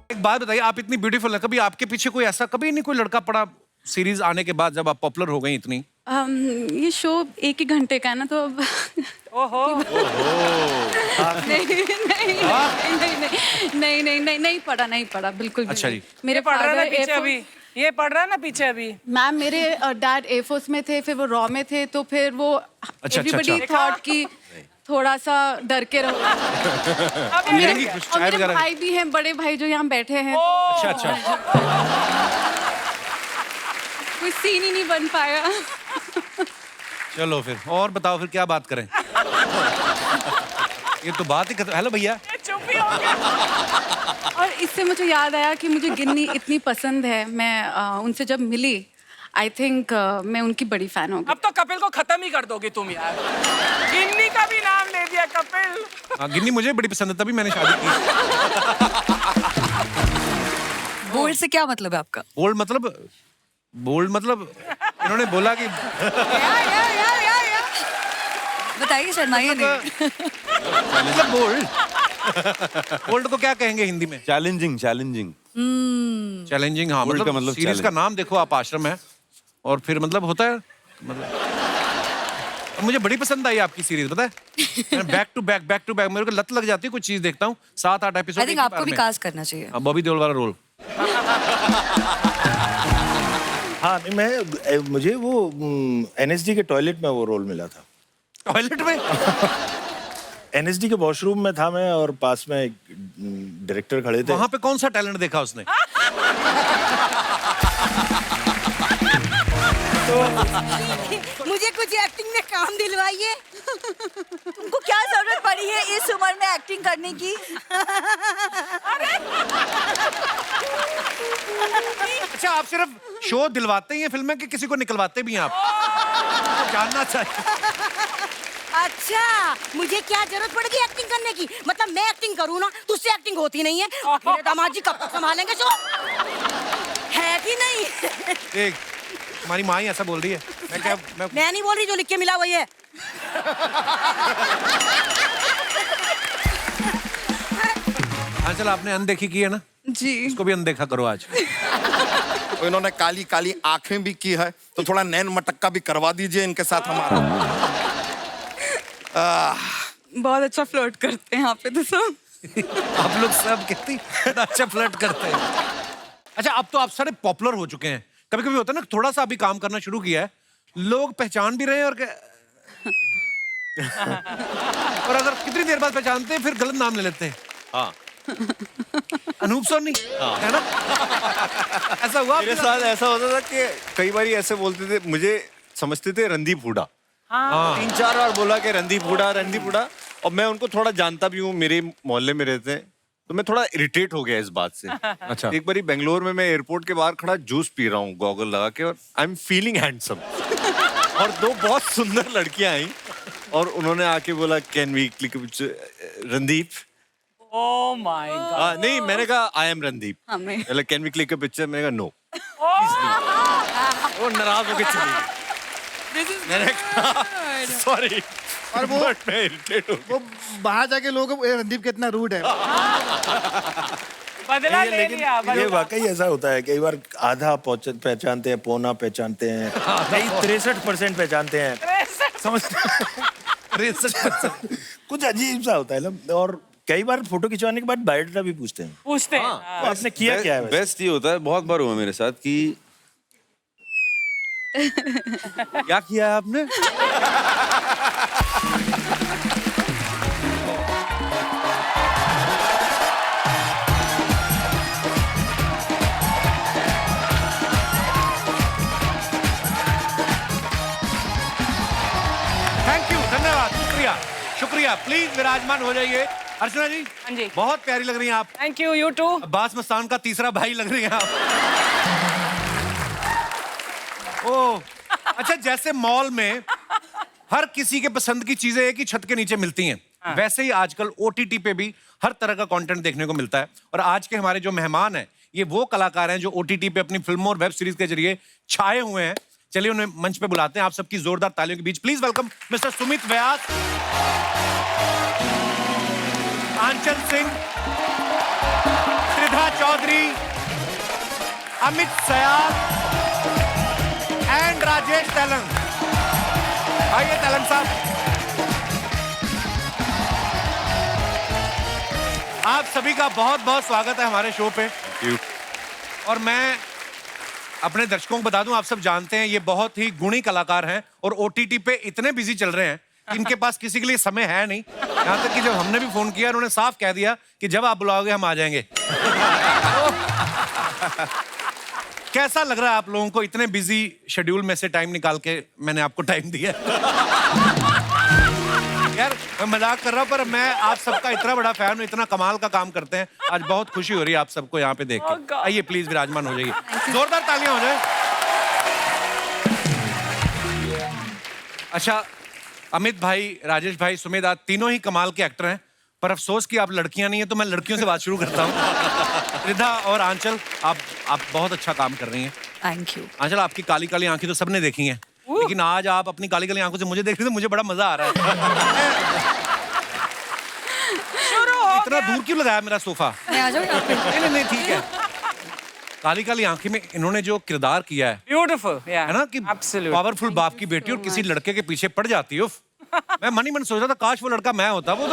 एक बात बताइए, आप इतनी ब्यूटीफुल है, कभी आपके पीछे कोई ऐसा कभी नहीं कोई लड़का पड़ा सीरीज आने के बाद जब आप पॉपुलर हो गई इतनी? ये शो 1 ही घंटे का है ना, तो अब ओहो नहीं नहीं पड़ा बिल्कुल भी अच्छा नहीं। जी। मेरे पढ़ रहा है ना father पीछे Air अभी, ये पढ़ रहा है ना पीछे अभी। मैम मेरे डैड एयरफोर्स में थे, फिर वो रॉ में थे, तो फिर वो एवरीबडी थॉट कि थोड़ा सा डर के रहो। अब मिलेंगी ये कुछ और चाय मेरे वगैरह? भाई भी हैं, बड़े भाई जो यहाँ बैठे हैं, अच्छा अच्छा। कोई सीन ही नहीं बन पाया। चलो फिर और बताओ, फिर क्या बात करें? ये तो बात ही खत्म। हेलो भैया। चुप ही हो गया। और इससे मुझे याद आया कि मुझे गिन्नी इतनी पसंद है। मैं उनसे जब मिली, आई थिंक मैं उनकी बड़ी फैन हो गई। अब तो कपिल को खत्म ही कर दोगी तुम यार। गिन्नी का भी नाम ले दिया कपिल। हाँ, गिन्नी मुझे बड़ी पसंद है, तभी मैंने शादी की। बोल्ड से क्या मतलब है आपका? बोल्ड मतलब इन्होंने बोला कि बताइए, शर्माइए नहीं। मतलब बोल्ड को क्या कहेंगे हिंदी में? चैलेंजिंग। चैलेंजिंग। हाँ, Bold का मतलब मतलब सीरीज का challenge। नाम देखो आप, आश्रम है और फिर मतलब होता है मतलब। और मुझे बड़ी पसंद आई आपकी सीरीज, पता है? बैक टू बैक मेरे को लत लग जाती है, कुछ चीज देखता हूँ 7-8 एपिसोड। आई थिंक आपको भी कास्ट करना चाहिए। बॉबी देओल वाला रोल। हाँ नहीं, मुझे वो एनएसडी के टॉयलेट में वो रोल मिला था। टॉयलेट में? एनएसडी के वॉशरूम में था मैं, और पास में एक डायरेक्टर खड़े थे। वहां पे कौन सा टैलेंट देखा उसने? मुझे कुछ एक्टिंग में काम दिलवाइए। तुमको क्या जरूरत पड़ी है इस उम्र में एक्टिंग करने की? अच्छा, आप सिर्फ शो दिलवाते ही हैं फिल्म में कि किसी को निकलवाते भी हैं आप? तो जानना चाहिए। अच्छा, मुझे क्या जरूरत पड़ेगी एक्टिंग करने की? मतलब मैं एक्टिंग करूँ ना, तुझसे एक्टिंग होती नहीं है। मेरे दामाद जी कब तक संभालेंगे शो? है कि नहीं? एक हमारी माँ ही ऐसा बोल रही है। मैं नहीं बोल रही, जो लिख के मिला वही है। हाँ, चल आपने अनदेखी की है ना जी। इसको भी अनदेखा करो आज। तो इन्होंने काली काली आंखें भी की है, तो थोड़ा नैन मटक्का भी करवा दीजिए इनके साथ हमारा। बहुत अच्छा फ्लर्ट करते हैं यहाँ पे तो सब। आप लोग सब कितनी अच्छा फ्लर्ट करते हैं। अच्छा, अब तो आप सारे पॉपुलर हो चुके हैं। कभी कभी होता है ना, थोड़ा सा अभी काम करना शुरू किया है, लोग पहचान भी रहे हैं और अगर कितनी देर बाद पहचानते हैं फिर गलत नाम ले लेते हैं। हाँ। अनूप सोनी है ना? ऐसा हुआ मेरे आपके साथ ऐसा होता था कि कई बार ऐसे बोलते थे, मुझे समझते थे रणदीप हुडा। हाँ। 3-4 बार बोला कि रणदीप हुडा, और मैं उनको थोड़ा जानता भी हूँ, मेरे मोहल्ले में रहते हैं, तो मैं थोड़ा इरिटेट हो गया इस बात से। अच्छा। एक बारी बेंगलोर में मैं एयरपोर्ट के बाहर खड़ा जूस पी रहा हूँ गॉगल लगा के, और आई एम फीलिंग हैंडसम। और 2 बहुत सुंदर लड़कियां आई और उन्होंने आके बोला, can we click Randeep? Oh my God. नहीं, मैंने कहा आई एम रणदीप। हमें can we click a picture? मैंने कहा नो। वो नाराज होकर चली गई। मैंने कहा सॉरी, और वो मैं इरिटेट हो गया। वो बाहर जाके लोग रणदीप कितना रूड है। बदला ले लेकिन लिया, ये बदला। वाकई ऐसा होता है, कई बार आधा पहचानते हैं, पौना पहचानते हैं, कई 63% पहचानते हैं। समझते? कुछ अजीब सा होता है ना। और कई बार फोटो खिंचवाने के बाद बायोडाटा भी पूछते हैं, पूछते हैं। तो आपने किया क्या है वैसे? बेस्ट ये होता है, बहुत बार हुआ मेरे साथ कि क्या किया है आपने? थैंक यू, धन्यवाद, शुक्रिया शुक्रिया। प्लीज विराजमान हो जाइए। अर्चना जी, हाँ जी। बहुत प्यारी लग रही हैं आप। Thank you, you too. Abbas Mastan का तीसरा भाई लग रही हैं आप। ओह, अच्छा, जैसे मॉल में हर किसी के पसंद की चीजें एक ही छत के नीचे मिलती हैं, वैसे ही आजकल ओटीटी पे भी हर तरह का कंटेंट देखने को मिलता है। और आज के हमारे जो मेहमान हैं, ये वो कलाकार हैं जो ओटीटी पे अपनी फिल्मों और वेब सीरीज के जरिए छाए हुए हैं। चलिए उन्हें मंच पे बुलाते हैं। आप सबकी जोरदार तालियों के बीच please welcome mister Sumit Vyas, Aanchal Singh, Tridha Choudhary. Choudhary, Amit Sayal and Rajesh Telang. आइए तेलंग साहब। आप सभी का बहुत बहुत स्वागत है हमारे शो पे। और मैं अपने दर्शकों को बता दूं, आप सब जानते हैं ये बहुत ही गुणी कलाकार हैं और ओटीटी पे इतने बिजी चल रहे हैं कि इनके पास किसी के लिए समय है नहीं। यहाँ तक कि जब हमने भी फोन किया उन्होंने साफ कह दिया कि जब आप बुलाओगे हम आ जाएंगे। कैसा लग रहा है आप लोगों को इतने बिजी शेड्यूल में से टाइम निकाल के मैंने आपको टाइम दिया? यार मैं मजाक कर रहा हूँ पर मैं आप सबका इतना बड़ा फैन हूँ, इतना कमाल का काम करते हैं। आज बहुत खुशी हो रही है आप सबको यहाँ पे देख के। आइए प्लीज विराजमान हो जाइए, जोरदार तालियां हो जाए। अच्छा अमित भाई, राजेश भाई, सुमेध, आज तीनों ही कमाल के एक्टर हैं, पर अफसोस कि आप लड़कियां नहीं है तो मैं लड़कियों से बात शुरू करता हूँ। रिधा और आंचल, आप बहुत अच्छा काम कर रही हैं। Thank you. आंचल आपकी काली काली आंखें तो सबने देखी हैं, लेकिन आज आप अपनी काली काली आंखों से मुझे देख रहे तो मुझे बड़ा मजा आ रहा है। इतना दूर क्यों लगाया मेरा सोफा? मैं आ जाऊँ यहाँ पे? नहीं ठीक है। काली काली आंखें में इन्होंने जो किरदार किया है, ब्यूटीफुल है ना, कि पावरफुल बाप की बेटी और किसी लड़के के पीछे पड़ जाती है। मैं मन ही मन सोच रहा था काश वो लड़का मैं होता। वो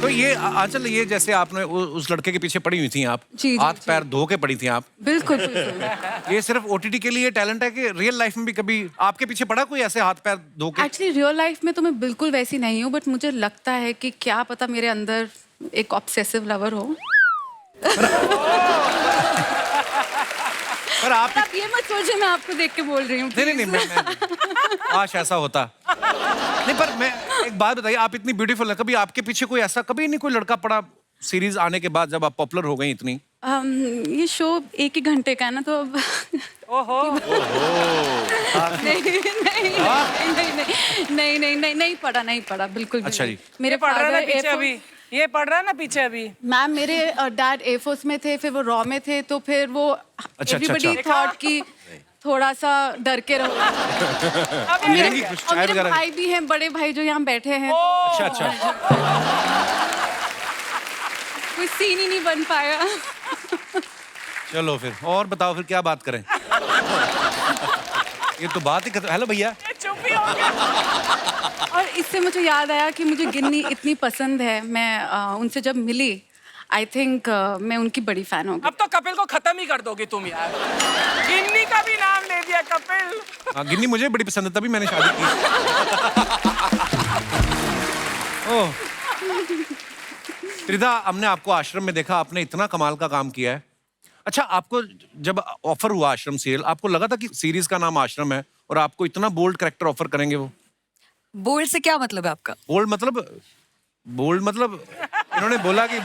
तो ये आंचल, ये जैसे आपने उस लड़के के पीछे पड़ी हुई थी आप, हाथ पैर धो के पड़ी थी आप। बिल्कुल बिल्कुल। ये सिर्फ ओटीटी के लिए टैलेंट है कि रियल लाइफ में भी कभी आपके पीछे पड़ा कोई ऐसे हाथ पैर धो के? एक्चुअली रियल लाइफ में तो मैं बिल्कुल वैसी नहीं हूँ, बट मुझे लगता है कि क्या पता मेरे अंदर एक ऑब्सेसिव लवर हो। पर आप ये मत सोचिए मैं आपको देख के बोल रही हूँ। नहीं मैं काश ऐसा होता। नहीं पर मैं एक बात बताइए, आप इतनी ब्यूटीफुल है, कभी आपके पीछे कोई ऐसा कभी नहीं कोई लड़का पड़ा सीरीज आने के बाद जब आप पॉपुलर हो गई इतनी? ये शो 1 ही घंटे का है ना, तो अब ओहो नहीं पड़ा बिल्कुल भी। अच्छा नहीं। जी। मेरे पढ़ रहा है ना father पीछे Air अभी, ये पढ़ रहा है ना पीछे अभी। मैम मेरे डैड एयरफोर्स में थे, फिर वो रॉ में थे, तो फिर वो एवरीबडी थॉट कि थोड़ा सा डर के रहो। और मेरे भाई भी हैं, बड़े भाई जो यहाँ बैठे हैं। अच्छा कोई सीन ही नहीं बन पाया। चलो फिर और बताओ, फिर क्या बात करें? ये तो बात ही हेलो भैया। चुप ही हो गया। और इससे मुझे याद आया कि मुझे गिन्नी इतनी पसंद है। मैं उनसे जब मिली, आई थिंक मैं उनकी बड़ी फैन हो गई। अब तो कपिल को खत्म ही कर दोगी तुम यार। गिन्नी का भी नाम ले दिया कपिल। हाँ, गिन्नी मुझे बड़ी पसंद है, तभी मैंने शादी की। ओह रिधा, हमने आपको आश्रम में देखा, आपने इतना कमाल का काम किया है। अच्छा, आपको जब ऑफर हुआ आश्रम सीरियल, आपको लगा था कि सीरीज का नाम आश्रम है और आपको इतना बोल्ड कैरेक्टर ऑफर करेंगे वो? बोल्ड से क्या मतलब है आपका? बोल्ड मतलब इन्होंने बोला कि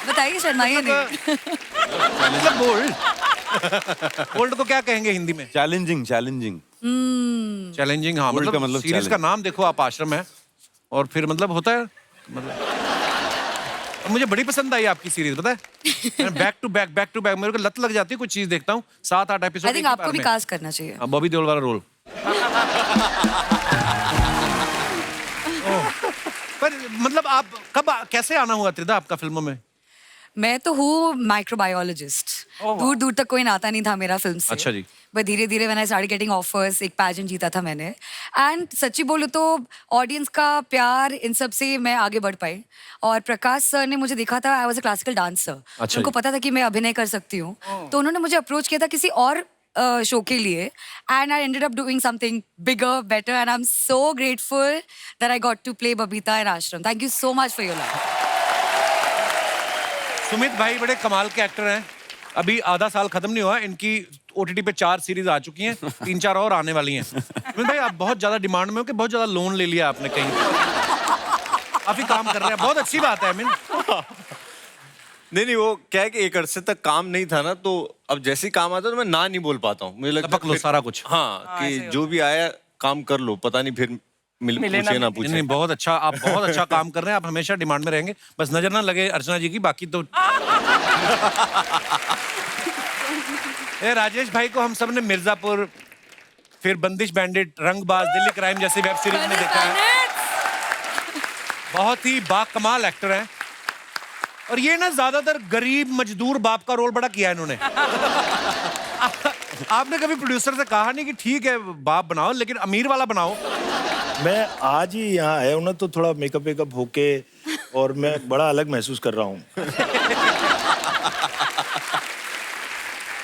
बताइए, शर्माइए नहीं। मतलब बोल्ड को क्या कहेंगे हिंदी में? चैलेंजिंग। चैलेंजिंग। हाँ, Bold का मतलब मतलब सीरीज का नाम देखो आप, आश्रम है, और फिर मतलब होता है मतलब। मुझे बड़ी पसंद आई आपकी सीरीज, पता है? बैक टू बैक मेरे को लत लग जाती है, कुछ चीज देखता हूँ 7-8 एपिसोड। आई थिंक आपको भी कास्ट करना चाहिए। बॉबी देओल वाला रोल। पर मतलब आप कब कैसे आना हुआ त्रिधा आपका फिल्मों में? मैं तो हूँ माइक्रोबायोलॉजिस्ट। दूर दूर तक कोई नाता नहीं था मेरा फिल्म से। अच्छा जी। बट धीरे धीरे when I started getting offers, एक पैजेंट जीता था मैंने, एंड सच्ची बोलूँ तो ऑडियंस का प्यार इन सब से मैं आगे बढ़ पाई। और प्रकाश सर ने मुझे देखा था, I was a classical dancer, उनको पता था कि मैं अभिनय कर सकती हूँ, तो उन्होंने मुझे अप्रोच किया था किसी और शो के लिए, and I ended up doing something bigger, better, and I am so grateful that I got to play Babita in Aashram. Thank you so much for your love. Sumit भाई बड़े कमाल के एक्टर हैं, अभी आधा साल खत्म नहीं हुआ, इनकी ओटीटी पे 4 सीरीज आ चुकी हैं, 3-4 और आने वाली हैं। सुमित भाई आप बहुत ज्यादा डिमांड में हो कि बहुत ज्यादा लोन ले लिया आपने कहीं? काफी काम कर रहे हैं, बहुत अच्छी बात है। आई मीन नहीं, वो क्या है कि एक अरसे तक काम नहीं था ना, तो अब जैसे ही काम आता है तो मैं ना नहीं बोल पाता हूँ। मुझे लगता है सारा कुछ। हाँ, कि जो भी आया काम कर लो, पता नहीं फिर पूछे ना पूछे। नहीं, बहुत अच्छा, आप बहुत अच्छा काम कर रहे हैं, आप हमेशा डिमांड में रहेंगे, बस नजर ना लगे अर्चना जी की, बाकी तो। राजेश भाई को हम सब ने मिर्जापुर, फिर बंदिश बैंडिट, रंगबाज, दिल्ली क्राइम जैसी वेब सीरीज में देखा है। बहुत ही बाकमाल एक्टर हैं, और ये ना ज्यादातर गरीब मजदूर बाप का रोल बड़ा किया है इन्होंने। आपने कभी प्रोड्यूसर से कहा नहीं कि ठीक है बाप बनाओ लेकिन अमीर वाला बनाओ? मैं आज ही यहाँ आया हूँ ना, तो थोड़ा मेकअप वेकअप होके और मैं बड़ा अलग महसूस कर रहा हूँ।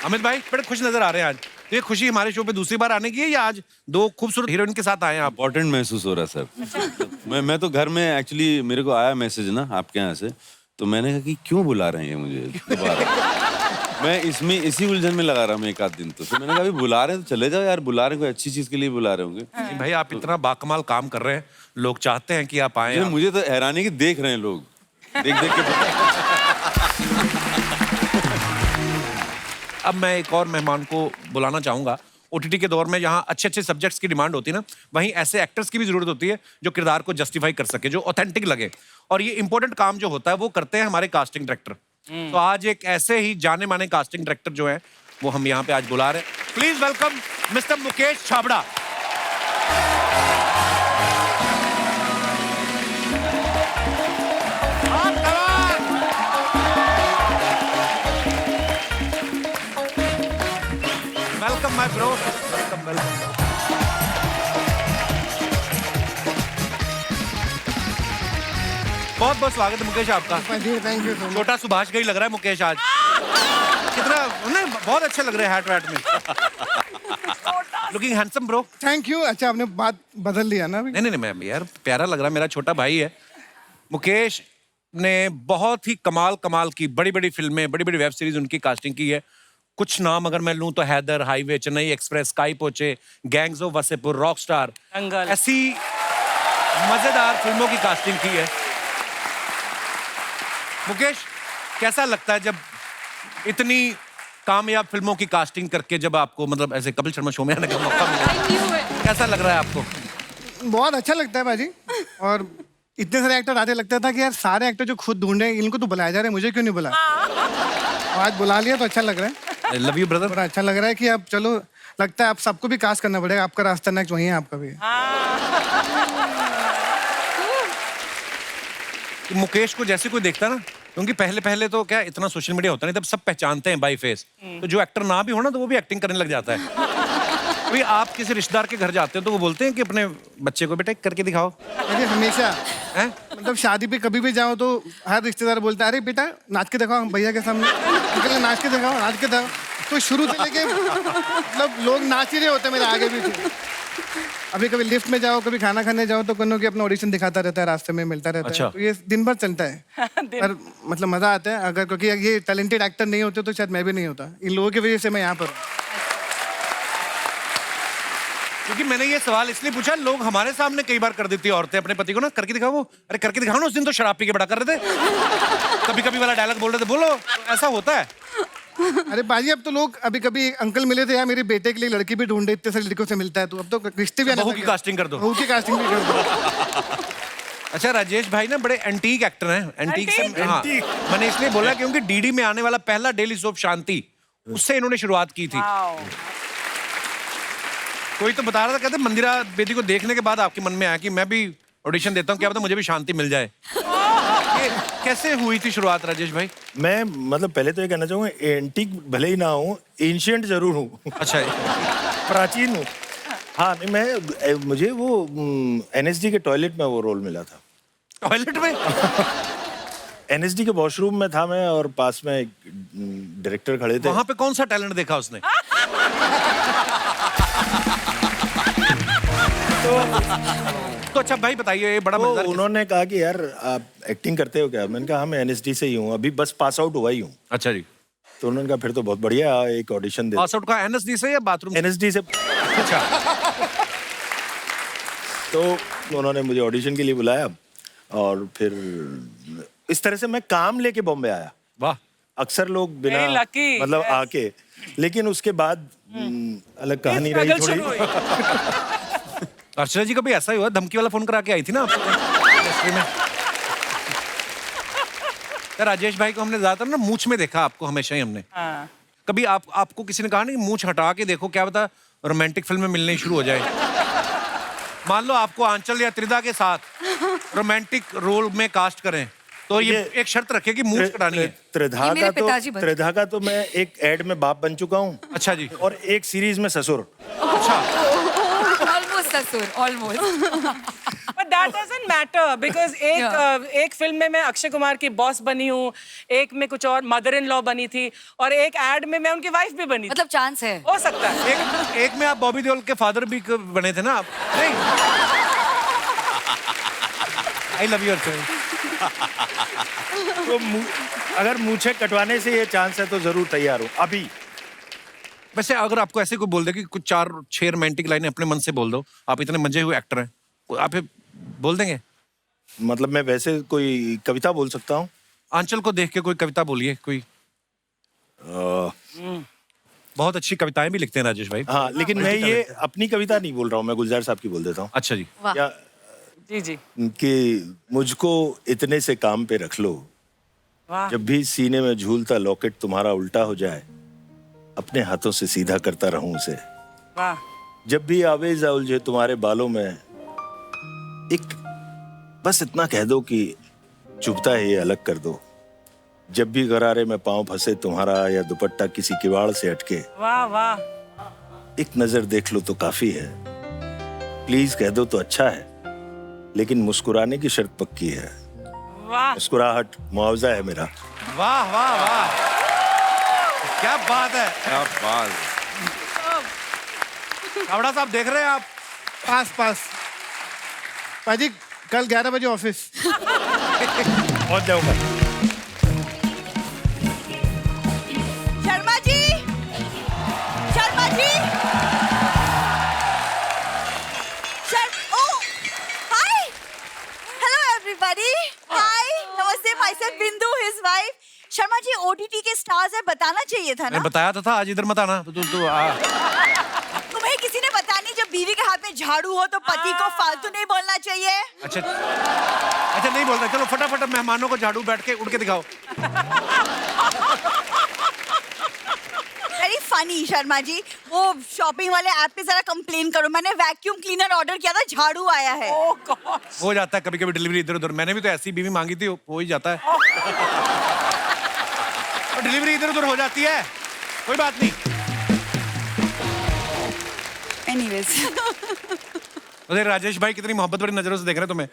अमित भाई बड़े खुश नजर आ रहे हैं आज। तो ये खुशी हमारे शो पे दूसरी बार आने की है या आज दो खूबसूरत हीरोइन के साथ आए हैं आप? इम्पोर्टेंट महसूस हो रहा है सर। मैं तो घर में एक्चुअली मेरे को आया मैसेज ना आपके यहाँ से, तो मैंने कहा कि क्यों बुला रहे हैं मुझे दोबारा। मैं इसमें इसी उलझन में लगा रहा हूँ एक आध दिन तो मैंने कहा अभी बुला रहे हैं तो चले जाओ यार, बुला रहे हैं कोई अच्छी चीज के लिए बुला रहे होंगे। नहीं भाई आप इतना बाकमाल काम कर रहे हैं, लोग चाहते हैं कि आप आए। मुझे तो हैरानी कि देख रहे हैं लोग, देख देख के। अब मैं एक और मेहमान को बुलाना चाहूंगा। ओटीटी के दौर में जहां अच्छे अच्छे सब्जेक्ट्स की डिमांड होती है ना, वहीं ऐसे एक्टर्स की भी जरूरत होती है जो किरदार को जस्टिफाई कर सके, जो ऑथेंटिक लगे। और ये इंपॉर्टेंट काम जो होता है वो करते हैं हमारे कास्टिंग डायरेक्टर। तो आज एक ऐसे ही जाने माने कास्टिंग डायरेक्टर जो है वो हम यहाँ पे आज बुला रहे हैं। Please welcome mister Mukesh Chhabra. Welcome my bro, welcome welcome. बहुत बहुत स्वागत है मुकेश आपका। Thank you. छोटा सुभाष का ही लग रहा है मुकेश आज। कितना नहीं, बहुत अच्छे लग रहे हैं हैट वैट में। Looking handsome bro. Thank you. अच्छा आपने बात बदल लिया ना अभी? नहीं नहीं मैं यार प्यारा लग रहा है, मेरा छोटा भाई है। मुकेश ने बहुत ही कमाल की बड़ी बड़ी फिल्में, बड़ी बड़ी वेब सीरीज उनकी कास्टिंग की है। कुछ नाम अगर मैं लूं तो हैदर, हाईवे, चेन्नई एक्सप्रेस, स्काई पोचे, गैंग्स ऑफ वसेपुर, रॉकस्टार, ऐसी मजेदार फिल्मों की कास्टिंग की है। मुकेश कैसा लगता है जब इतनी कामयाब फिल्मों की कास्टिंग करके जब आपको मतलब ऐसे कपिल शर्मा शो में आने का मौका मिला, कैसा लग रहा है आपको? बहुत अच्छा लगता है भाजी। और इतने सारे एक्टर आते, लगता था कि यार सारे एक्टर जो खुद ढूंढ रहे हैं इनको तो बुलाया जा रहा है, मुझे क्यों नहीं बुलाया? आज बुला लिया तो अच्छा लग रहा है। Love you brother. बड़ा अच्छा लग रहा है कि अब चलो, लगता है आप सबको भी कास्ट करना पड़ेगा। आपका रास्ता नेक्स्ट वही है, आपका भी। मुकेश को जैसे कोई देखता ना, क्योंकि पहले तो क्या इतना सोशल मीडिया होता नहीं, तब सब पहचानते हैं बाय फेस। तो जो एक्टर ना भी हो ना तो वो भी एक्टिंग करने लग जाता है। अभी आप किसी रिश्तेदार के घर जाते हो तो वो बोलते हैं कि अपने बच्चे को बेटा करके दिखाओ। देखिए हमेशा मतलब शादी पे कभी भी जाओ तो हर रिश्तेदार बोलता है अरे बेटा नाच के दिखाओ भैया के सामने, नाच के दिखाओ, नाच के दिखाओ। तो शुरू से लेके मतलब लोग नाच ही रहे होते मेरे आगे भी थे। अभी कभी लिफ्ट में जाओ, कभी खाना खाने जाओ तो कन्नू की अपना ऑडिशन दिखाता रहता है, रास्ते में मिलता रहता अच्छा। है। तो ये दिन भर चलता है। पर मतलब मजा आता है। अगर क्योंकि ये टैलेंटेड एक्टर नहीं होते तो शायद मैं भी नहीं होता। इन लोगों की वजह से मैं यहाँ पर हूँ। क्योंकि मैंने ये सवाल इसलिए पूछा, लोग हमारे सामने कई बार कर देती है औरतें अपने पति को ना करके दिखाओ। वो अरे करके दिखाओ ना, उस दिन तो शराब पी के बड़ा कर रहे थे, कभी कभी वाला डायलॉग बोल रहे थे, बोलो। तो ऐसा होता है। अरे बाजी अब तो लोग, अभी कभी अंकल मिले थे यार मेरे बेटे के लिए लड़की भी ढूंढे, इतने सारे लड़कियों से मिलता है तो अब तो रिश्ते भी बहू की कास्टिंग कर दो। बहू की कास्टिंग भी कर दो। अच्छा राजेश भाई ना बड़े एंटीक एक्टर हैं। एंटीक से हाँ, मैंने इसलिए बोला क्योंकि डीडी में आने वाला पहला डेली सोप शांति, उससे इन्होंने शुरुआत की थी। कोई तो बता रहा था, कहते मंदिरा बेदी को देखने के बाद आपके मन में आया कि मैं भी ऑडिशन देता हूँ, क्या पता मुझे भी शांति मिल जाए। ये कैसे हुई थी शुरुआत राजेश भाई? मैं मतलब पहले तो ये कहना चाहूँगा, एंटीक भले ही ना हूँ, एंशिएंट जरूर हूँ। अच्छा प्राचीन हूँ। हाँ नहीं, मुझे वो एनएसडी के टॉयलेट में वो रोल मिला था। टॉयलेट में? एनएसडी के वॉशरूम में था मैं, और पास में एक डायरेक्टर खड़े थे। वहां पे कौन सा टैलेंट देखा उसने? तो अच्छा भाई बताइए, ये बड़ा तो मजेदार उन्होंने कहा कि यार आप एक्टिंग करते हो क्या? मैंने कहा हाँ मैं एनएसडी से ही हूँ, अभी बस पास आउट हुआ ही हूँ। अच्छा जी। तो उन्होंने कहा फिर तो बहुत बढ़िया, एक ऑडिशन दे। पास आउट का एनएसडी से या बाथरूम? एनएसडी से। अच्छा। तो उन्होंने मुझे ऑडिशन के लिए बुलाया और फिर इस तरह से मैं काम लेके बॉम्बे आया। वाह। अक्सर लोग बिना Very lucky, मतलब yes. आके, लेकिन उसके बाद अलग कहानी रही थोड़ी। अर्चना जी का भी ऐसा ही हुआ, धमकी वाला फोन करा के आई थी ना इंडस्ट्री में। राजेश भाई को हमने ज्यादातर ना मूंछ में देखा, आपको हमेशा ही हमने। कभी आपको किसी ने कहा नहीं मूंछ हटा के देखो, क्या पता रोमांटिक फिल्में मिलने शुरू हो जाए। मान लो आपको आंचल या त्रिदा के साथ रोमांटिक रोल में कास्ट करें, तो ये एक शर्त रखे कि मूंछ कटानी है। ये मेरे पिताजी बन- त्रिधा का तो मैं एक एड में बाप बन चुका हूँ। अच्छा जी। और एक सीरीज में ससुर। ऑलमोस्ट ससुर, almost. But that doesn't matter because एक फिल्म में मैं अक्षय कुमार की बॉस बनी हूँ, एक में कुछ और मदर इन लॉ बनी थी, और एक एड में मैं उनकी वाइफ भी बनी थी। मतलब चांस है, हो सकता है। एक में आप बॉबी देओल के फादर भी बने थे ना आप? नहीं। आई लव योर तो अगर मूछें कटवाने से ये चांस है तो जरूर तैयार हूँ अभी। वैसे अगर आपको ऐसे कोई बोल दे कि कुछ 4-6 रोमांटिक लाइनें अपने मन से बोल दो, आप इतने मंजे हुए एक्टर हैं, आप ये बोल देंगे? मतलब मैं वैसे कोई कविता बोल सकता हूँ? आंचल को देख के कोई कविता बोलिए कोई। बहुत अच्छी कविताएं भी लिखते हैं राजेश भाई। हाँ, लेकिन मैं ये अपनी कविता नहीं बोल रहा हूँ, मैं गुलजार साहब की बोल देता हूँ। अच्छा जी। या जी कि मुझको इतने से काम पे रख लो, जब भी सीने में झूलता लॉकेट तुम्हारा उल्टा हो जाए, अपने हाथों से सीधा करता रहूं उसे। वाह। जब भी आवेज़ उलझे तुम्हारे बालों में, एक बस इतना कह दो कि चुभता है ये अलग कर दो। जब भी गरारे में पांव फंसे तुम्हारा या दुपट्टा किसी किवाड़ से अटके, वाह वाह, एक नजर देख लो तो काफी है। प्लीज कह दो तो अच्छा है, लेकिन मुस्कुराने की शर्त पक्की है। वाह। मुस्कुराहट मुआवजा है मेरा। वाह वाह वाह, क्या बात है। क्या बात। कावड़ा साहब देख रहे हैं आप? पास पाजी, कल 11 बजे ऑफिस। पहुंच जाऊंगा। शर्मा जी, शर्मा जी, हाय, हेलो एवरीबॉडी, हाय, नमस्ते, माय सेल्फ बिंदु, his wife. Sharma ji OTT के स्टार्स है, बताना चाहिए था ना। मैंने बताया तो था आज इधर मत आना। तुम्हें किसी ने बताया नहीं, जब बीवी के हाथ में झाड़ू हो तो पति को फालतू नहीं बोलना चाहिए। अच्छा नहीं बोल रहा। चलो फटाफट मेहमानों को झाड़ू बैठ के उड़ के दिखाओ। वेरी फनी शर्मा जी, वो शॉपिंग वाले ऐप पे जरा कंप्लेन करो, मैंने वैक्यूम क्लीनर ऑर्डर किया था, झाड़ू आया है। Oh God. हो जाता है कभी कभी डिलीवरी इधर उधर। मैंने भी तो ऐसी बीवी मांगी थी, हो ही जाता है। और डिलीवरी इधर उधर हो जाती है, कोई बात नहीं। एनीवेज, अरे राजेश भाई कितनी मोहब्बत भरी नजरों से देख रहे हैं तुम्हें।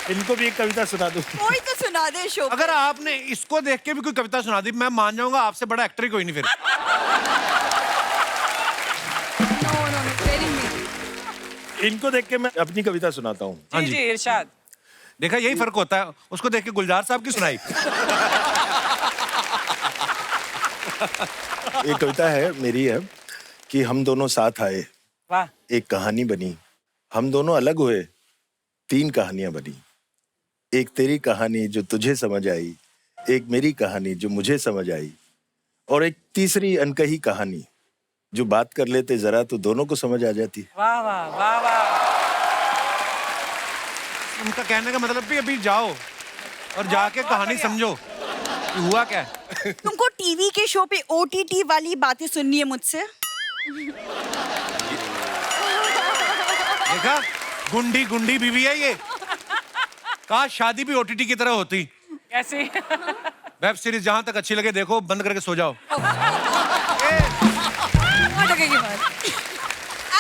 इनको भी एक कविता सुना दूं। कोई तो सुना दे शो। अगर आपने इसको देख के भी कोई कविता सुना दी, मैं मान जाऊंगा आपसे बड़ा एक्टर ही कोई नहीं फिर। इनको देख के मैं अपनी कविता सुनाता हूँ। हाँ जी इरशाद। देखा, यही फर्क होता है। उसको देख के गुलजार साहब की सुनाई। ये कविता है, मेरी है, कि हम दोनों साथ आए, वाह। एक कहानी बनी। हम दोनों अलग हुए, 3 कहानियां बनी। एक तेरी कहानी जो तुझे समझ आई, एक मेरी कहानी जो मुझे समझ आई, और एक तीसरी अनकही कहानी जो बात कर लेते जरा तो दोनों को समझ आ जाती। वाह वाह वाह वाह। उनका कहने का मतलब भी अभी जाओ और जाके कहानी समझो कि हुआ क्या है। तुमको टीवी के शो पे ओटीटी वाली बातें सुननी है मुझसे। देखा, गुंडी गुंडी बीवी है ये। काश शादी भी ओटीटी की तरह होती। कैसी? वेब सीरीज जहां तक अच्छी लगे देखो, बंद करके सो जाओ।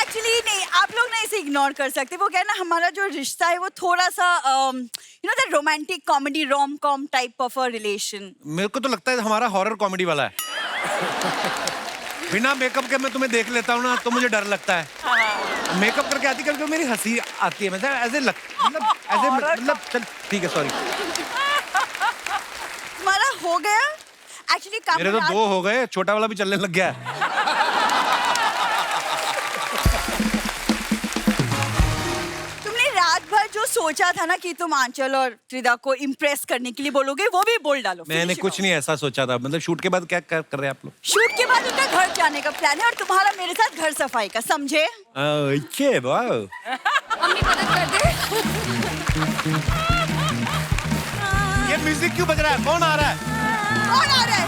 एक्चुअली नहीं, आप लोग ना इसे इग्नोर कर सकते। वो क्या है ना, हमारा जो रिश्ता है वो थोड़ा सा you know that romantic comedy rom com type of a relation. मेरे को तो लगता है हमारा हॉरर कॉमेडी वाला है। बिना मेकअप के मैं तुम्हें देख लेता हूँ ना तो मुझे डर लगता है। मेकअप करके आती करके मेरी हंसी आती है। मतलब चल ठीक है, सॉरी। तुम्हारा हो गया एक्चुअली काम। मेरे तो 2 हो गए, छोटा वाला भी चलने लग गया है। तुमने रात भर जो सोचा था ना कि तुम आंचल और त्रिधा को इम्प्रेस करने के लिए बोलोगे, वो भी बोल डालो। मैंने कुछ नहीं ऐसा सोचा था। मतलब शूट के बाद क्या कर रहे हैं आप लोग? शूट के बाद उनका घर जाने का प्लान है और तुम्हारा मेरे साथ घर सफाई का, समझे? मम्मी मदद कर दे। ये म्यूजिक क्यों बज रहा है? कौन आ रहा है? कौन आ रहा है?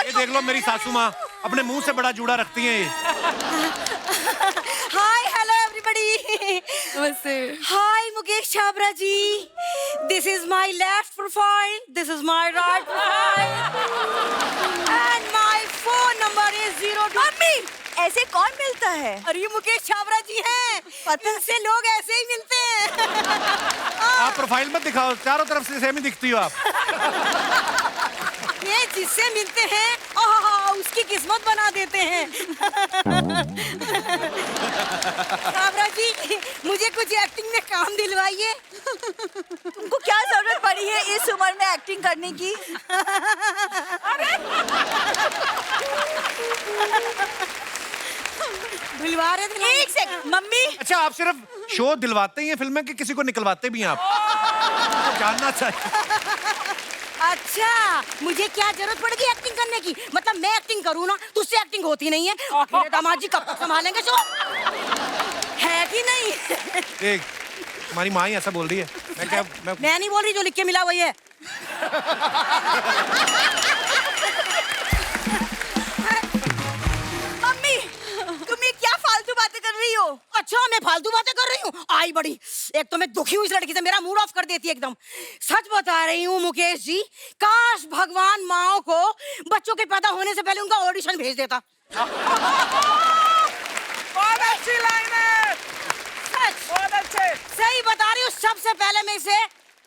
ये देख लो, मेरी सासू माँ अपने मुंह से बड़ा जूड़ा रखती हैं ये। Hi hello everybody. नमस्ते। Hi Mukesh Chhabra ji, this is my left profile, this is my right profile and my phone number is 02। मम्मी, ऐसे कौन मिलता है? अरे ये मुकेश छाबरा जी हैं, पता से लोग ऐसे ही मिलते हैं। आप प्रोफाइल मत दिखाओ, चारों तरफ से सेम ही दिखती हो आप। ये जिससे मिलते हैं उसकी किस्मत बना देते हैं। छाबरा जी, मुझे कुछ एक्टिंग में काम दिलवाइए। तुमको क्या जरूरत पड़ी है इस उम्र में एक्टिंग करने की? दिलवा रहे थे। एक सेकंड मम्मी। अच्छा, आप सिर्फ शो दिलवाते ही हैं फिल्म में कि किसी को निकलवाते भी हैं आप? जानना चाहिए। अच्छा, मुझे क्या जरूरत पड़ेगी एक्टिंग करने की? मतलब मैं एक्टिंग करूँ ना, तो उससे एक्टिंग होती नहीं है। मेरे दामाद जी कब तक संभालेंगे शो? है कि नहीं? देख, हमारी माँ ही ऐसा बोल रही है। मैं नहीं बोल रही, जो लिख के मिला वही है। मम्मी, तुम ये क्या फालतू बातें कर रही हो? अच्छा, मैं फालतू बातें कर रही हूँ? आई बड़ी, एक तो मैं दुखी हूँ इस लड़की से, मेरा मूड ऑफ कर देती है एकदम। सच बता रही हूँ मुकेश जी, काश भगवान माओ को बच्चों के पैदा होने से पहले उनका ऑडिशन भेज देता। बहुत अच्छी लाइन है। सच, बहुत अच्छे। सही बता रही हूँ, सबसे पहले मैं इसे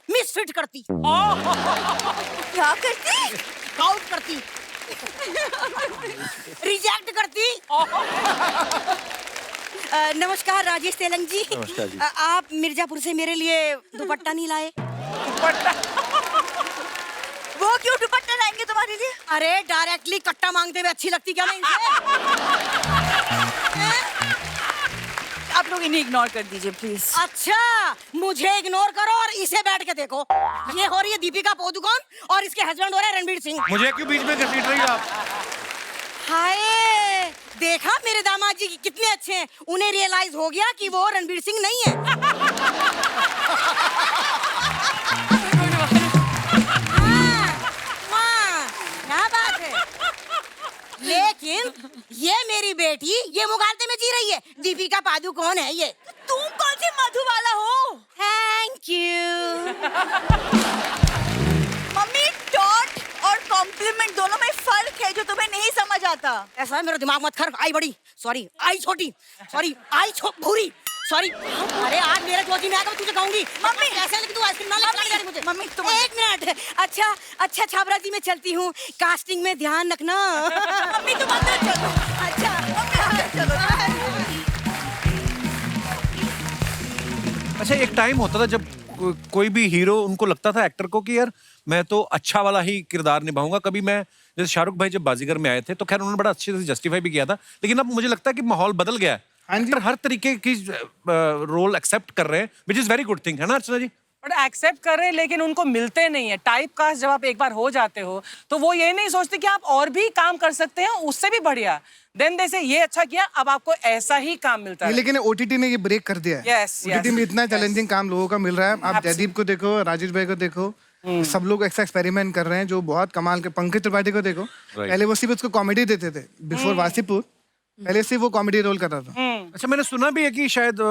मिसफिट करती। क्या करती? आउट करती, रिजेक्ट करती। नमस्कार राजेश तेलंग जी। नमस्कार जी। आप मिर्जापुर से मेरे लिए दुपट्टा नहीं लाए? वो क्यों दुपट्टा लाएंगे तुम्हारे लिए? अरे डायरेक्टली कट्टा मांगते हुए अच्छी लगती क्या मैं इनसे? आप लोग इन्हें इग्नोर कर दीजिए प्लीज। अच्छा, मुझे इग्नोर करो और इसे बैठ के देखो। ये हो रही है दीपिका पादुकोण और इसके हस्बैंड हो रहे हैं रणवीर सिंह। मुझे क्यों बीच में घसीट रही हो आप? हाय, देखा मेरे दामाद जी कितने अच्छे हैं। उन्हें रियलाइज हो गया कि वो रणवीर सिंह नहीं है। हाँ, क्या बात है। लेकिन ये मेरी बेटी ये मुगालते में जी रही है। दीपिका पादुकोण है ये। तुम कौन सी मधुबाला हो? Thank you. मम्मी, टॉट और कॉम्प्लीमेंट दोनों में फर्क है जो तुम्हें नहीं समझ आता। ऐसा है, मेरा दिमाग मत खर। आई बड़ी, सॉरी, आई छोटी, सॉरी, आई भूरी, सॉरी। अरे आज मेरे जोजी में आकर तुझे कहूंगी। मम्मी कैसे, लेकिन तू आइसक्रीम ना ले मुझे। मम्मी तुम एक मिनट। अच्छा अच्छा छाबरा जी, मैं चलती हूँ, कास्टिंग में ध्यान रखना। मम्मी तुम अंदर चलो। अच्छा मम्मी अंदर चलो। अच्छा, एक टाइम होता था जब कोई भी हीरो, उनको लगता था एक्टर को कि यार मैं तो अच्छा वाला ही किरदार निभाऊंगा। कभी मैं, जैसे शाहरुख भाई जब बाजीगर में आए थे तो खैर उन्होंने बड़ा अच्छे से जस्टिफाई भी किया था, लेकिन अब मुझे लगता है कि माहौल बदल गया है। एक्टर हर तरीके की रोल एक्सेप्ट कर रहे हैं, which is very good thing, है ना अर्चना जी? बट एक्सेप्ट कर रहे हैं लेकिन उनको मिलते नहीं है। टाइप कास्ट जब आप एक बार हो जाते हो तो वो ये नहीं सोचते कि आप और भी काम कर सकते हैं उससे भी बढ़िया। देन जैसे ये अच्छा किया, अब आपको ऐसा ही काम मिलता है। लेकिन ओटीटी ने ये ब्रेक कर दिया है। Yes, ओटीटी में इतना चैलेंजिंग काम लोगों का मिल रहा है। आप जयदीप को देखो, राजेश भाई को देखो, सब लोग ऐसा एक्सपेरिमेंट कर रहे हैं जो बहुत कमाल के। पंकज त्रिपाठी को देखो, पहले वो सिर्फ उसको कॉमेडी देते थे। बिफोर वासीपुर पहले सिर्फ वो कॉमेडी रोल कर रहा था। अच्छा, मैंने सुना भी है कि शायद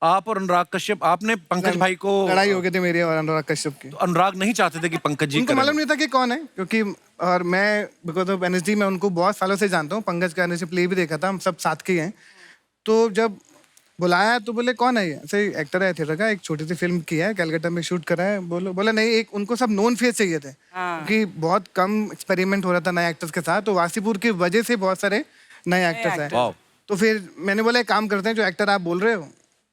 आप और अनुराग कश्यप, आपने पंकज भाई को, लड़ाई हो गई थी मेरी और अनुराग कश्यप की। तो अनुराग नहीं चाहते थे कि पंकज जी उनको करें। मालूम नहीं था कि कौन है, क्योंकि और मैं बिकॉज ऑफ एनएसडी मैं उनको बहुत सालों से जानता हूँ। पंकज का एनएसडी प्ले भी देखा था, हम सब साथ के हैं। तो जब बुलाया तो बोले कौन है ये? ऐसे एक्टर है थिएटर का, एक छोटी सी फिल्म की है, कैलकाटा में शूट करा है। बोला नहीं, एक उनको सब नोन फेस चाहिए थे, क्योंकि बहुत कम एक्सपेरिमेंट हो रहा था नए एक्टर्स के साथ। तो वासीपुर की वजह से बहुत सारे नए एक्टर्स हैं। तो फिर मैंने बोला एक काम करते हैं, जो एक्टर आप बोल रहे हो,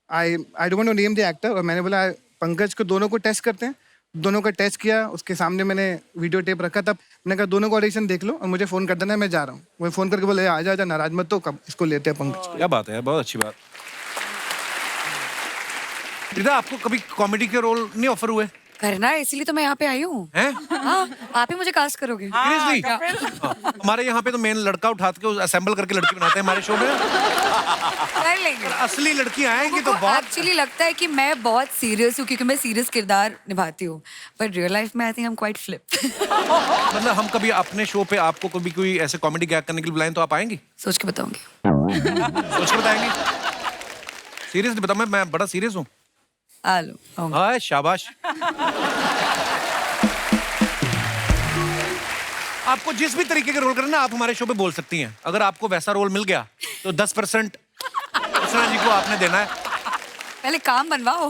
I don't want to name the actor, और मैंने बोला पंकज को दोनों को टेस्ट करते हैं। दोनों का टेस्ट किया, उसके सामने मैंने वीडियो टेप रखा। तब मैंने कहा दोनों को ऑडिशन देख लो और मुझे फोन कर देना, मैं जा रहा हूँ। वो फोन करके बोले आ जा, नाराज मत तो, कब इसको लेते हैं पंकज को। क्या बात है, बहुत अच्छी बात। रिदा, आपको कभी कॉमेडी के रोल नहीं ऑफर हुए? करना है, इसीलिए तो मैं यहाँ पे आई हूँ। हाँ, आप ही मुझे कास्ट करोगे। सीरियसली? हमारे यहाँ पे तो मेन लड़का उठा के असेंबल करके लड़की बनाते हैं हमारे शो में। कर लेंगे। असली लड़की आएंगी तो बहुत। एक्चुअली लगता है कि मैं बहुत सीरियस हूँ, क्योंकि मैं सीरियस किरदार निभाती हूँ, पर रियल लाइफ में I think I am quite flip. मतलब हम कभी अपने शो पे आपको कभी कोई ऐसे कॉमेडी गैग करने के लिए बुलाएं तो आप आएंगी? सोच के बताऊंगी। सोच के बताएंगी? सीरियसली बताओ, मैं बड़ा सीरियस हूँ। आलू हाँ शाबाश। आपको जिस भी तरीके के रोल करना ना आप हमारे शो पे बोल सकती हैं। अगर आपको वैसा रोल मिल गया तो 10% अर्चना जी को आपने देना है। पहले काम बनवाओ।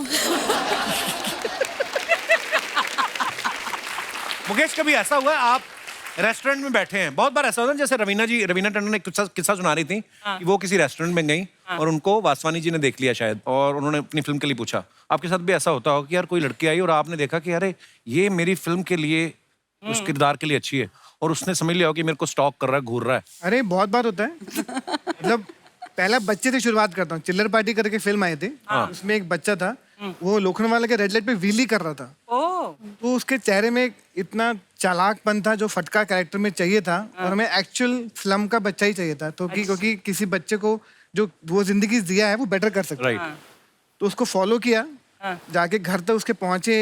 मुकेश कभी ऐसा हुआ है आप रेस्टोरेंट में बैठे हैं, बहुत बार ऐसा होता है, जैसे रवीना टंडन ने किस्सा सुना रही थी कि वो किसी रेस्टोरेंट में गई और उनको वासवानी जी ने देख लिया शायद, और उन्होंने अपनी फिल्म के लिए पूछा। आपके साथ भी ऐसा होता हो कि यार कोई लड़की आई और आपने देखा कि अरे ये मेरी फिल्म के लिए उस किरदार के लिए अच्छी है, और उसने समझ लिया हो कि मेरे को स्टॉक कर रहा है, घूर रहा है? अरे बहुत बार होता है। मतलब पहला बच्चे से शुरुआत करता हूँ। चिल्लर पार्टी करके फिल्म आई थी, उसमें एक बच्चा था, वो लोखंडवाला के रेड लाइट पे व्हीली कर रहा था। तो उसके चेहरे में इतना चालाकपन था जो फटका कैरेक्टर में चाहिए था, और हमें एक्चुअल फिल्म का बच्चा ही चाहिए था। तो क्योंकि किसी बच्चे को जो वो जिंदगी जिया है वो बेटर कर सकता है। तो उसको फॉलो किया, जाके घर तक उसके पहुंचे,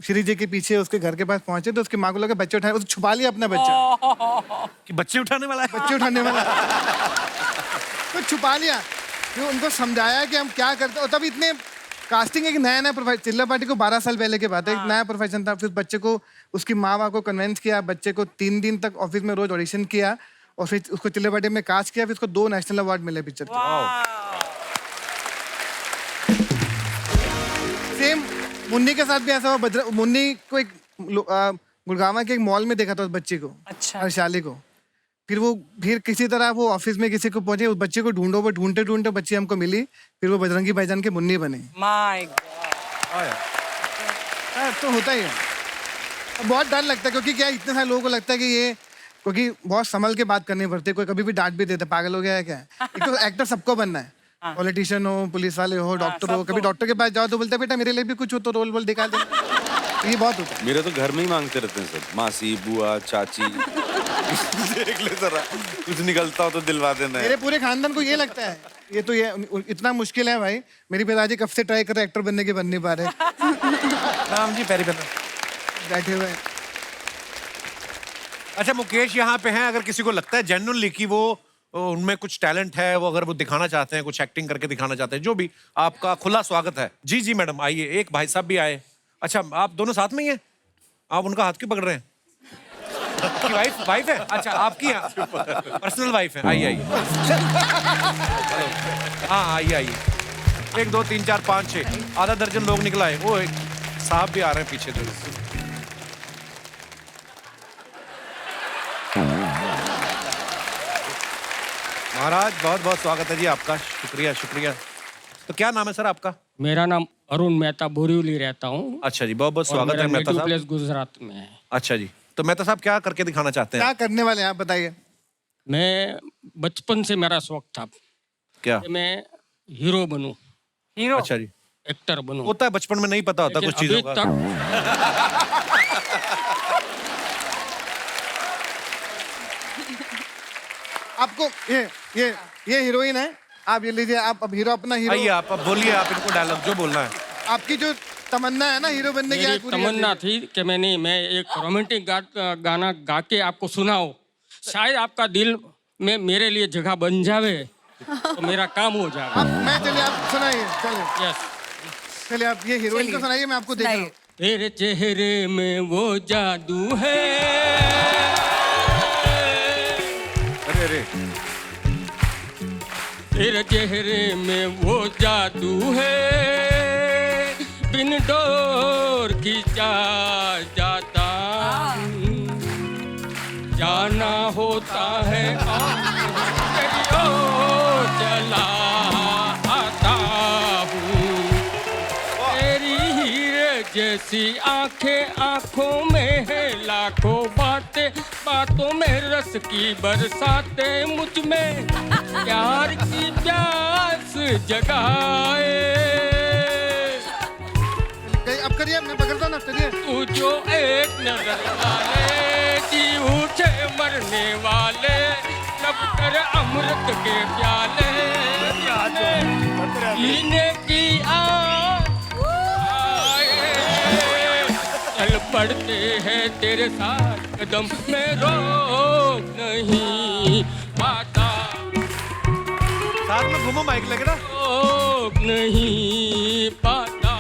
श्री जी के पीछे उसके घर के पास पहुंचे, तो उसकी माँ को लगा बच्चे उठाए, उसने छुपा लिया अपना बच्चा कि बच्चे उठाने वाला है, बच्चे उठाने वाला तो छुपा लिया। फिर उनको समझाया कि हम क्या करते, और तब इतने कास्टिंग एक नया प्रोफेशन, चिल्ला पार्टी को 12 साल पहले की बात है, एक नया प्रोफेशन था। फिर बच्चे को उसकी माँ बाप को कन्विंस किया, बच्चे को 3 दिन तक ऑफिस में रोज ऑडिशन किया, और फिर उसको चिल्ला पार्टी में कास्ट किया, फिर उसको 2 नेशनल अवार्ड मिले पिक्चर के। सेम मुन्नी के साथ भी ऐसा हुआ। मुन्नी को एक गुड़गांव के एक मॉल में देखा था उस बच्चे को, हर्षाली को। फिर किसी तरह वो ऑफिस में किसी को पहुंचे, उस बच्चे को ढूंढते ढूंढते बच्ची हमको मिली, फिर वो बजरंगी भाईजान के मुन्नी बने। माय तो होता ही है। बहुत डर लगता है, क्योंकि क्या इतने सारे लोगों को लगता है कि ये, क्योंकि बहुत संभल के बात करनी पड़ती है, कोई कभी भी डांट भी देता है, पागल हो गया है क्या। एक तो एक्टर सबको बनना है, पॉलिटिशियन हो, पुलिस वाले हो, डॉक्टर हो। कभी डॉक्टर के पास जाओ तो बोलते हैं बेटा मेरे लिए भी कुछ हो तो रोल बोल दिखा दे। तो ये बहुत होता है। मेरे तो घर में ही मांगते रहते हैं सब, मासी बुआ चाची। देख ले जरा, कुछ निकलता हो तो दिलवा देना है। मेरे पूरे खानदान को ये लगता है, ये तो ये इतना मुश्किल है भाई। मेरी पिताजी कब से ट्राई कर रहे एक्टर बनने के, बन नहीं पा रहे। राम जी पैरी बना बैठे हुए। अच्छा मुकेश यहाँ पे हैं, अगर किसी को लगता है जेन्युइनली कि वो उनमें कुछ टैलेंट है, वो अगर वो दिखाना चाहते हैं, कुछ एक्टिंग करके दिखाना चाहते हैं, जो भी, आपका खुला स्वागत है। जी जी मैडम आइए। एक भाई साहब भी आए। अच्छा आप दोनों साथ में ही हैं? आप उनका हाथ क्यों पकड़ रहे हैं? आपकी वाइफ है? अच्छा आपकी पर्सनल वाइफ है। आइए आइए। हाँ आइए आइए। 1 2 3 4 5 6 आधा दर्जन लोग निकला है। वो एक साहब भी आ रहे हैं पीछे से। महाराज बहुत बहुत स्वागत है जी आपका। शुक्रिया शुक्रिया। तो क्या नाम है सर आपका? मेरा नाम अरुण मेहता, बोरीवली रहता हूँ। अच्छा जी बहुत बहुत स्वागत है मेहता साहब। गुजरात में है। अच्छा जी, तो मेहता साहब क्या करके दिखाना चाहते हैं? क्या करने वाले हैं आप बताइए। मैं बचपन से मेरा शौक था क्या? कि मैं हीरो बनूं। हीरो? अच्छा जी। एक्टर बनूं। होता है बचपन में, नहीं पता होता कुछ चीजों का। आपको ये हीरोइन है, आप ये लीजिए। आप अब हीरो, अपना हीरो। आइए आप बोलिए, आप इनको डायलॉग जो बोलना है। आपकी जो तमन्ना है ना हीरो बनने की, मेरी तमन्ना थी कि मैं एक रोमांटिक गाना गा के आपको सुनाऊं, शायद आपका दिल में मेरे लिए जगह बन जावे तो मेरा काम हो जाएगा। मैं चलिए आप सुनाइए। चलिए यस, चलिए आप ये हीरोइन को सुनाइए, मैं आपको देख रहा हूँ। तेरे चेहरे में वो जादू है। अरे अरे। तेरे चेहरे में वो जादू है, बिन डोर खींचा जाता, जाना होता है तेरी ओर चला आता हूँ। तेरी हीरे जैसी आंखें, आंखों में है लाखों बातें, बातों में रस की बरसातें, मुझ में प्यार की प्यास जगाए। अब करिए, मैं पकड़ता हूँ ना, चलिए। तू जो एक नजर वाले जी उठे मरने वाले, लब कर अमृत के प्याले, पीने की आए, चल पड़ते हैं तेरे साथ कदम में, रोक नहीं पाता। साथ में घूमो, माइक लगे ना। रोक नहीं पाता।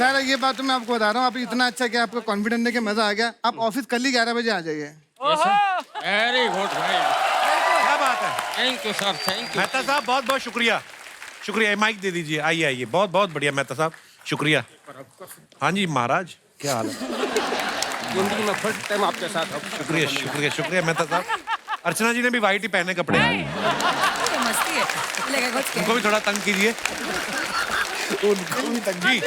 सर ये बात तो मैं आपको बता रहा हूँ, आप इतना अच्छा कि आपको कॉन्फिडेंस देके मजा आ गया। आप ऑफिस कल ही 11 बजे आ जाइए। वेरी गुड भाई, क्या बात है। Thank you sir, thank you. Mehta साहब बहुत बहुत शुक्रिया, शुक्रिया। माइक दे दीजिए, आइए आइए। बहुत बहुत बढ़िया मेहता साहब, शुक्रिया। हाँ जी महाराज, क्या हाल है। जिंदगी में फर्स्ट टाइम आपके साथ अब। शुक्रिया शुक्रिया शुक्रिया मेहता साहब। अर्चना जी ने भी वाइट ही पहने कपड़े, मस्ती है, लेगा कुछ उनको भी थोड़ा तंग कीजिए। उनको भी तंग जी।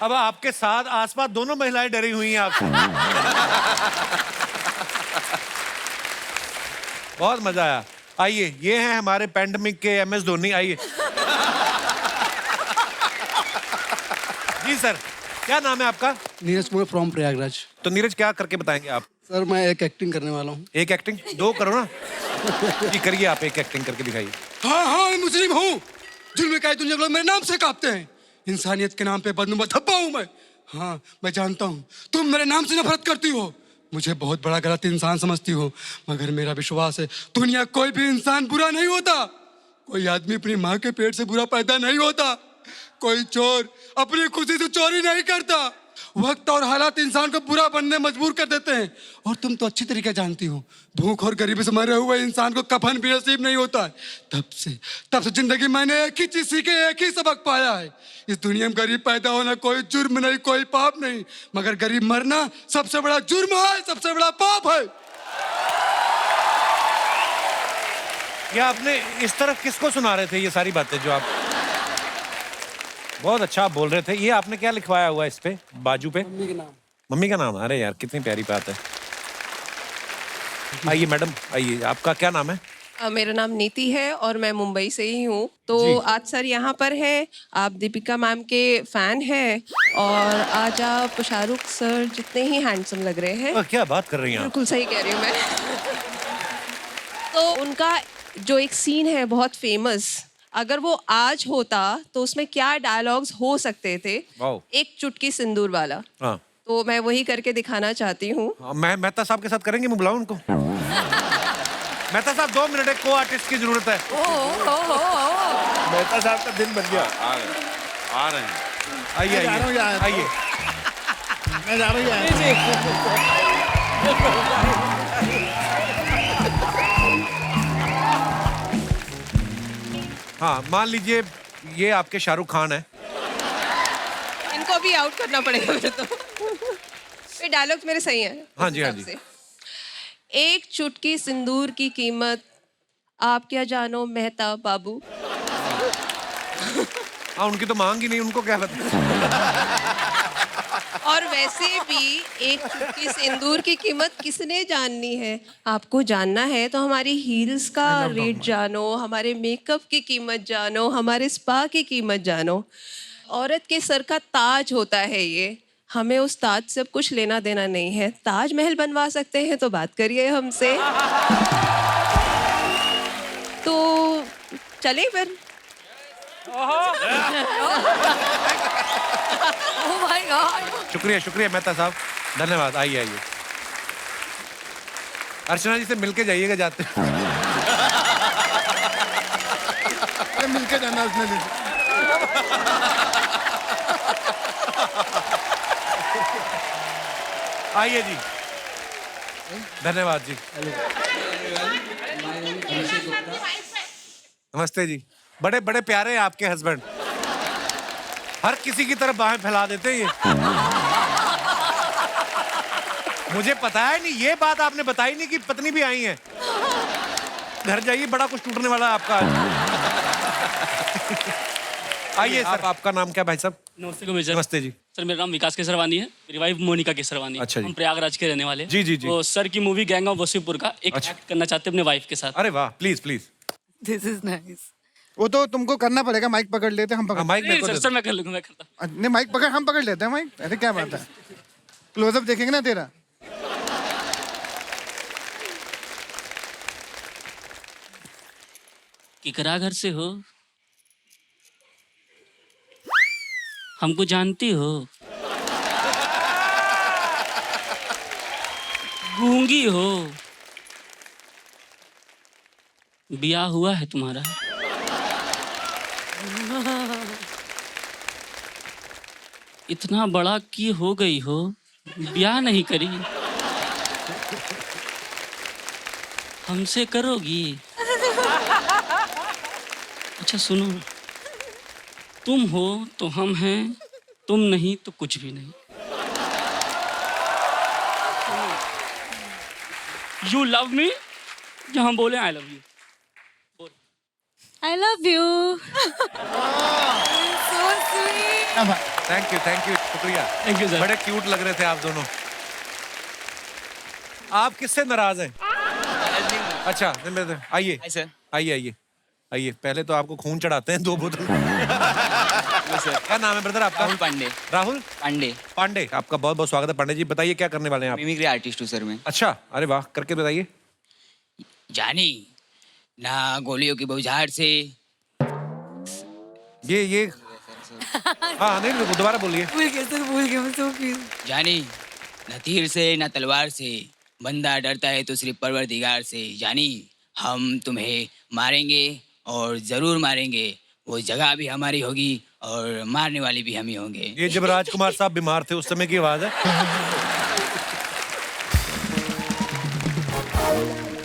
अब आपके साथ आसपास दोनों महिलाएं डरी हुई हैं आपसे। बहुत मजा आया। आइए, ये हैं हमारे पैंडेमिक के MS धोनी। आइए जी सर, क्या नाम है आपका? नीरज कुमार फ्रॉम प्रयागराज। तो नीरज क्या करके बताएंगे आप? सर मैं एक एक्टिंग करने वाला हूँ। एक एक्टिंग? दो करो ना। जी करिए, आप एक एक्टिंग करके दिखाइए। हाँ हाँ मैं मुस्लिम हूँ, जुल्म का दुनिया लोग मेरे नाम से कांपते हैं, इंसानियत के नाम पे बदनुमा धब्बा हूँ मैं। हाँ मैं जानता हूँ तुम मेरे नाम से नफरत करती हो, मुझे बहुत बड़ा गलत इंसान समझती हो, मगर मेरा विश्वास है दुनिया कोई भी इंसान बुरा नहीं होता। कोई आदमी अपनी माँ के पेट से बुरा पैदा नहीं होता, कोई चोर अपनी खुशी से चोरी नहीं करता। वक्त और हालात इंसान को बुरा बनने मजबूर कर देते हैं, और तुम तो अच्छी तरीके जानती हो भूख और गरीबी से मरे हुए इंसान को कफन भी नसीब नहीं होता है। तब से जिंदगी मैंने एक ही चीज सीखे, एक ही सबक पाया है, इस दुनिया में गरीब पैदा होना कोई जुर्म नहीं, कोई पाप नहीं, मगर गरीब मरना सबसे बड़ा जुर्म है, सबसे बड़ा पाप है। ये आपने इस तरह किसको सुना रहे थे ये सारी बातें जो आप? बहुत अच्छा आप बोल रहे थे। ये आपने क्या लिखवाया हुआ है इस पे बाजू पे? मम्मी के नाम। मम्मी का नाम? अरे यार कितनी प्यारी बात है। आइए मैडम, आइए। आपका क्या नाम है? मेरा नाम नीति है और मैं मुंबई से ही हूँ। तो आज सर यहाँ पर है, आप दीपिका मैम के फैन हैं, और आज आप शाहरुख सर जितने ही हैंडसम लग रहे हैं। क्या बात कर रही हैं आप? बिल्कुल सही कह रही हूँ मैं। तो उनका जो एक सीन है बहुत फेमस, अगर वो आज होता तो उसमें क्या डायलॉग्स हो सकते थे? एक चुटकी सिंदूर वाला। हाँ। तो मैं वही करके दिखाना चाहती हूँ। मैं मेहता साहब के साथ करेंगे, मैं बुलाऊं उनको? मेहता साहब 2 मिनट, एक को आर्टिस्ट की जरूरत है। मेहता साहब का दिन बन गया। आ रहे हैं। आइए आइए आइए। मैं जा रही हूँ। हाँ मान लीजिए ये आपके शाहरुख खान है। इनको भी आउट करना पड़ेगा फिर तो। ये डायलॉग्स मेरे सही हैं। हाँ जी हाँ जी। एक चुटकी सिंदूर की कीमत आप क्या जानो मेहता बाबू। हाँ उनकी तो मांग ही नहीं, उनको क्या पता। और वैसे भी एक चुटकी सिंदूर की कीमत किसने जाननी है? आपको जानना है तो हमारी हील्स का रेट जानो, हमारे मेकअप की कीमत जानो, हमारे स्पा की कीमत जानो। औरत के सर का ताज होता है ये, हमें उस ताज से अब कुछ लेना देना नहीं है। ताजमहल बनवा सकते हैं तो बात करिए हमसे। तो चले फिर। Oh my God! शुक्रिया शुक्रिया मेहता साहब, धन्यवाद। आइए आइए। अर्चना जी से मिलके जाइएगा जाते। अरे मिलके जाना उसने भी। आइए जी, धन्यवाद जी। नमस्ते जी। बड़े बड़े प्यारे हैं आपके हस्बैंड, हर किसी की तरफ बाहें फैला देते हैं ये। मुझे पता है नहीं, ये बात आपने बताई नहीं कि पत्नी भी आई है। घर जाइए, बड़ा कुछ टूटने वाला है आपका आज। आइए सर, आपका नाम क्या भाई साहब? नमस्ते सर। नमस्ते जी। सर मेरा नाम विकास केसरवानी है, मेरी वाइफ मोनिका केसरवानी। अच्छा जी। हम प्रयागराज के रहने वाले हैं। जी जी जी। तो सर की मूवी गैंग ऑफ वसीपुर का एक एक्ट करना चाहते हैं अपने वाइफ के साथ। अरे वाह, please please. This is nice. वो तो तुमको करना पड़ेगा, माइक पकड़ लेते हैं हम। पकड़ माइक नहीं, सर मैं कर लूंगा, मैं करता। नहीं माइक पकड़, हम पकड़ लेते हैं माइक। अरे क्या बात है, क्लोजअप देखेंगे ना तेरा। किकरा घर से हो, हमको जानती हो? गूंगी हो? ब्याह हुआ है तुम्हारा? इतना बड़ा की हो गई हो, ब्याह नहीं करी? हमसे करोगी? अच्छा सुनो, तुम हो तो हम हैं, तुम नहीं तो कुछ भी नहीं। You love me? जहाँ बोले I love you. I love you. Thank you, शुक्रिया। Thank you sir. बड़े क्यूट लग रहे थे आप दोनों। आप किससे नाराज हैं? अच्छा आइए आइए, पहले तो आपको खून चढ़ाते हैं 2 बोतल। क्या नाम है ब्रदर आपका? राहुल पांडे। राहुल पांडे, आपका बहुत बहुत स्वागत है पांडे जी। बताइए क्या करने वाले हैं आप? मिमिक्री आर्टिस्ट हूँ सर मैं। अच्छा, अरे वाह, करके बताइए। जानी ना गोलियों की बौछार से। ये हाँ नहीं, दोबारा बोलिए। भूल गया। जानी न तीर से न तलवार से, बंदा डरता है तो सिर्फ परवरदिगार से। जानी हम तुम्हें मारेंगे और जरूर मारेंगे, वो जगह भी हमारी होगी और मारने वाले भी हम ही होंगे। ये जब राजकुमार साहब बीमार थे उस समय की आवाज है।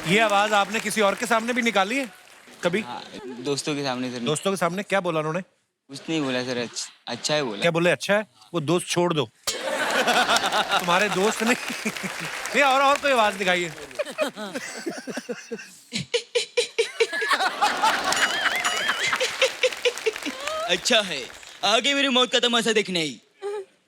ये आवाज आपने किसी और के सामने भी निकाली है कभी? दोस्तों के सामने सर। दोस्तों के सामने क्या बोला उन्होंने? कुछ नहीं बोला सर, अच्छा है बोला। क्या बोले? अच्छा है, वो दोस्त छोड़ दो। तुम्हारे दोस्त नहीं। और कोई आवाज दिखाइए। अच्छा है, आगे मेरी मौत का तमाशा देखने ही।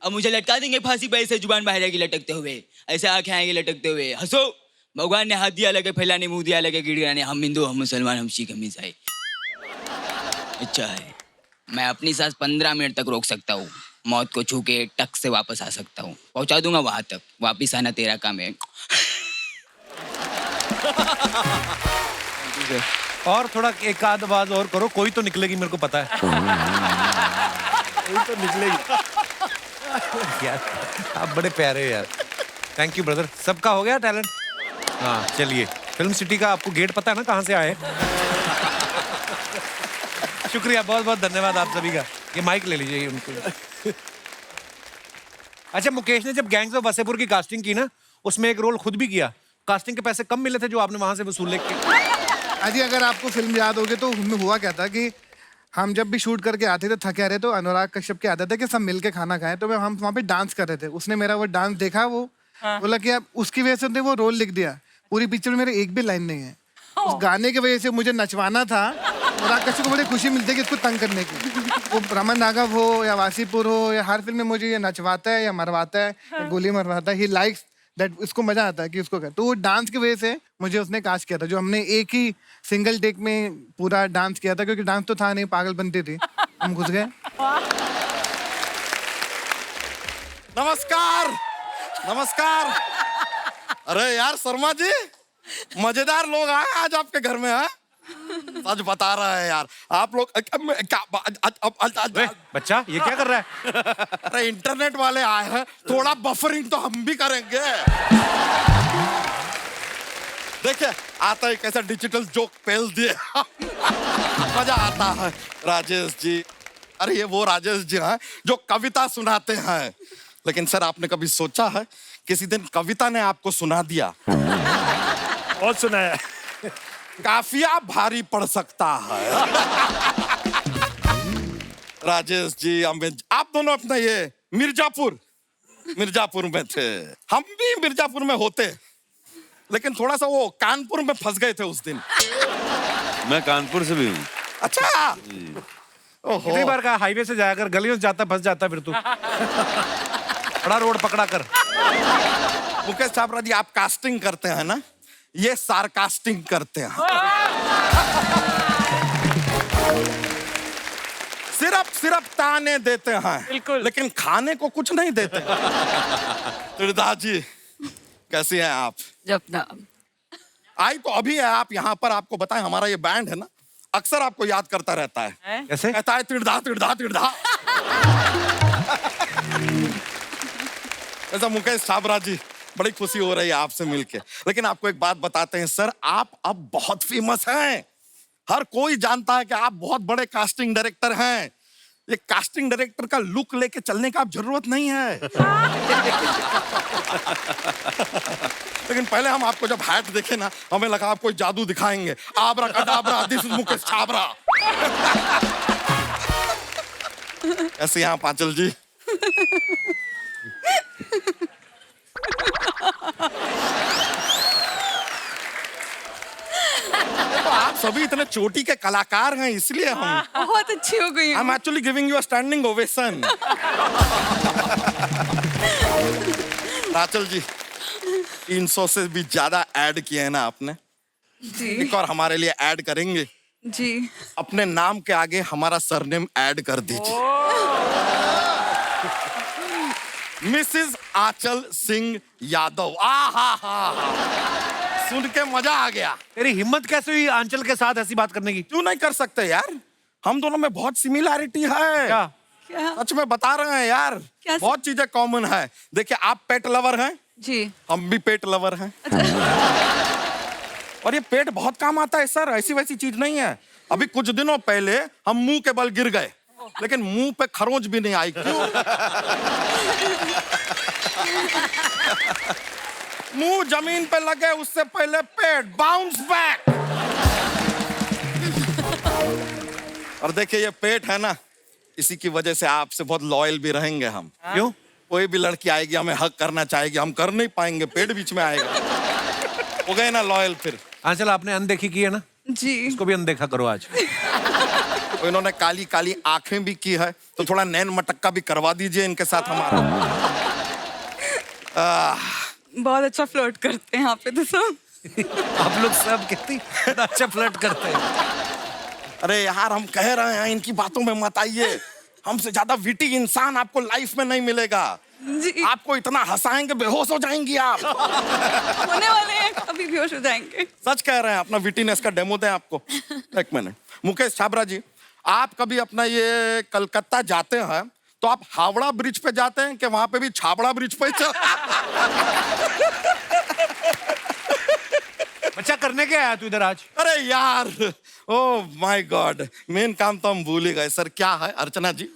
अब मुझे लटका देंगे फांसी पे, ऐसे जुबान बाहर आएगी लटकते हुए, ऐसे आंखें आएंगी लटकते हुए। हंसो, भगवान ने हाथ दिया लगे फैलाने, मुंह दिया लगे गिड़गिड़ाने। हम हिंदू, हम मुसलमान, हम सिख, हम ईसाई। अच्छा है, मैं अपनी सांस 15 मिनट तक रोक सकता हूँ, मौत को छू के टक से वापस आ सकता हूँ, पहुंचा दूंगा वहां तक। वापिस आना तेरा काम है। और थोड़ा एक आध आवाज और करो, कोई तो निकलेगी, मेरे को पता है। कोई तो निकलेगी। यार आप बड़े प्यारे हो यार। Thank you brother. सबका हो गया टैलेंट? हाँ चलिए, फिल्म सिटी का आपको गेट पता है ना कहाँ से आए? शुक्रिया, बहुत बहुत धन्यवाद आप सभी का। ये माइक ले लीजिए उनको। अच्छा, मुकेश ने जब गैंग्स ऑफ वसेपुर की कास्टिंग की ना, उसमें एक रोल खुद भी किया। कास्टिंग के पैसे कम मिले थे जो आपने वहां से वसूल लेके। अजी अगर आपको फिल्म याद होगी तो उसमें हुआ क्या था कि हम जब भी शूट करके आते थे थके रहे, तो अनुराग कश्यप की आदत है कि सब मिलके खाना खाएं, तो हम वहाँ पे डांस कर रहे थे। उसने मेरा वो डांस देखा, वो बोला कि अब उसकी वजह से उसने वो रोल लिख दिया। पूरी पिक्चर में मेरे एक भी लाइन नहीं है। उस गाने की वजह से मुझे नचवाना था। अनुराग कश्यप को बड़ी खुशी मिलती है कि इसको तंग करने की। वो रमन राघव हो या वासीपुर हो या हर फिल्म में मुझे ये नचवाता है या मरवाता है या गोली मरवाता है। ही लाइक्स दैट, इसको मजा आता है कि उसको क्या। तो वो डांस की वजह से मुझे उसने कास्ट किया था, जो हमने एक ही सिंगल टेक में पूरा डांस किया था, क्योंकि डांस तो था नहीं, पागल बनती थी। हम घुस गए। नमस्कार, नमस्कार। अरे यार शर्मा जी, मजेदार लोग आए आज आपके घर में। है सच बता रहा है यार, आप लोग बच्चा ये क्या कर रहा है? अरे इंटरनेट वाले आए हैं, थोड़ा बफरिंग तो हम भी करेंगे। देखिए आता है कैसा डिजिटल जोक पेल दिए। मजा आता है। राजेश जी, अरे ये वो राजेश जी हैं जो कविता सुनाते हैं। लेकिन सर आपने कभी सोचा है किसी दिन कविता ने आपको सुना दिया? बहुत सुनाया। काफिया भारी पड़ सकता है। राजेश जी, आप दोनों अपना ये मिर्जापुर में थे, हम भी मिर्जापुर में होते, लेकिन थोड़ा सा वो कानपुर में फंस गए थे उस दिन। मैं कानपुर से भी हूँ। अच्छा, कितनी बार कहा हाईवे से जाकर गलियों से जाता फंस जाता फिर तू। बड़ा रोड पकड़ा कर। मुकेश छाबड़ा जी, आप कास्टिंग करते हैं ना, ये सारकास्टिंग करते हैं। सिर्फ ताने देते हैं, लेकिन खाने को कुछ नहीं देते। त्रिदास जी कैसी हैं आप? जपना आई तो अभी है आप यहाँ पर। आपको बताएं हमारा ये बैंड है ना, अक्सर आपको याद करता रहता है। कैसे? कहता है त्रिदा त्रिदा त्रिदा। ऐसा मुकेश छाबरा जी, बड़ी खुशी हो रही है आपसे मिलके। लेकिन आपको एक बात बताते हैं सर, आप अब बहुत फेमस हैं। हर कोई जानता है कि आप बहुत बड़े कास्टिंग डायरेक्टर हैं। ये कास्टिंग डायरेक्टर का लुक लेके चलने का अब जरूरत नहीं है। लेकिन पहले हम आपको जब हैट देखे ना, हमें लगा आप कोई जादू दिखाएंगे। आबरा कदाबरा, दिस इज मुकेश छाबरा। ऐसे यहाँ पांचल जी। तो आप सभी इतने चोटी के कलाकार हैं, इसलिए हम बहुत अच्छी हो गई I'm actually giving you a standing ovation. राचल जी, 300 से भी ज्यादा ऐड किए हैं ना आपने। जी एक और हमारे लिए ऐड करेंगे? जी अपने नाम के आगे हमारा सरनेम ऐड कर दीजिए। मिसेस आंचल सिंह यादव। सुन के मजा आ गया। तेरी हिम्मत कैसे हुई आंचल के साथ ऐसी बात करने की? क्यों नहीं कर सकते यार, हम दोनों में बहुत सिमिलैरिटी है। क्या? सच में बता रहे हैं यार, बहुत चीजें कॉमन है। देखिए, आप पेट लवर हैं जी, हम भी पेट लवर हैं। और ये पेट बहुत काम आता है सर, ऐसी वैसी चीज नहीं है। अभी कुछ दिनों पहले हम मुंह के बल गिर गए, लेकिन मुंह पे खरोंच भी नहीं आई। क्यों? मुंह जमीन पे लगे उससे पहले पेट बाउंस बैक। और देखिए, ये पेट है ना, इसी की वजह से आपसे बहुत लॉयल भी रहेंगे हम। क्यों? कोई भी लड़की आएगी हमें हक करना चाहेगी, हम कर नहीं पाएंगे, पेट बीच में आएगा। हो गए ना लॉयल फिर। आंचल, आपने अनदेखी की है ना? जी इसको भी अनदेखा करो आज। तो इन्होंने काली काली आंखें भी की है, तो थोड़ा नैन मटक्का भी करवा दीजिए इनके साथ हमारा। बहुत अच्छा फ्लर्ट करते हैं यहाँ पे तो सब। आप लोग सब कितनी अच्छा फ्लर्ट करते हैं। अरे यार, हम कह रहे हैं इनकी बातों में मत आइए। हमसे ज्यादा विटी इंसान आपको लाइफ में नहीं मिलेगा। जी आपको इतना हंसाएंगे बेहोश हो जाएंगी आप। होने वाले हैं, अभी बेहोश हो जाएंगे। सच कह रहे हैं, अपना विटीनेस का डेमो दें आपको। एक मिनट, मुकेश छाबरा जी, आप कभी अपना ये कलकत्ता जाते हैं तो आप हावड़ा ब्रिज पे जाते हैं कि वहां पे भी छाबड़ा ब्रिज पे चल? बच्चा करने क्या आया तू इधर आज? अरे यार, ओ माय गॉड, मेन काम तो हम भूल ही गए सर। क्या है अर्चना जी,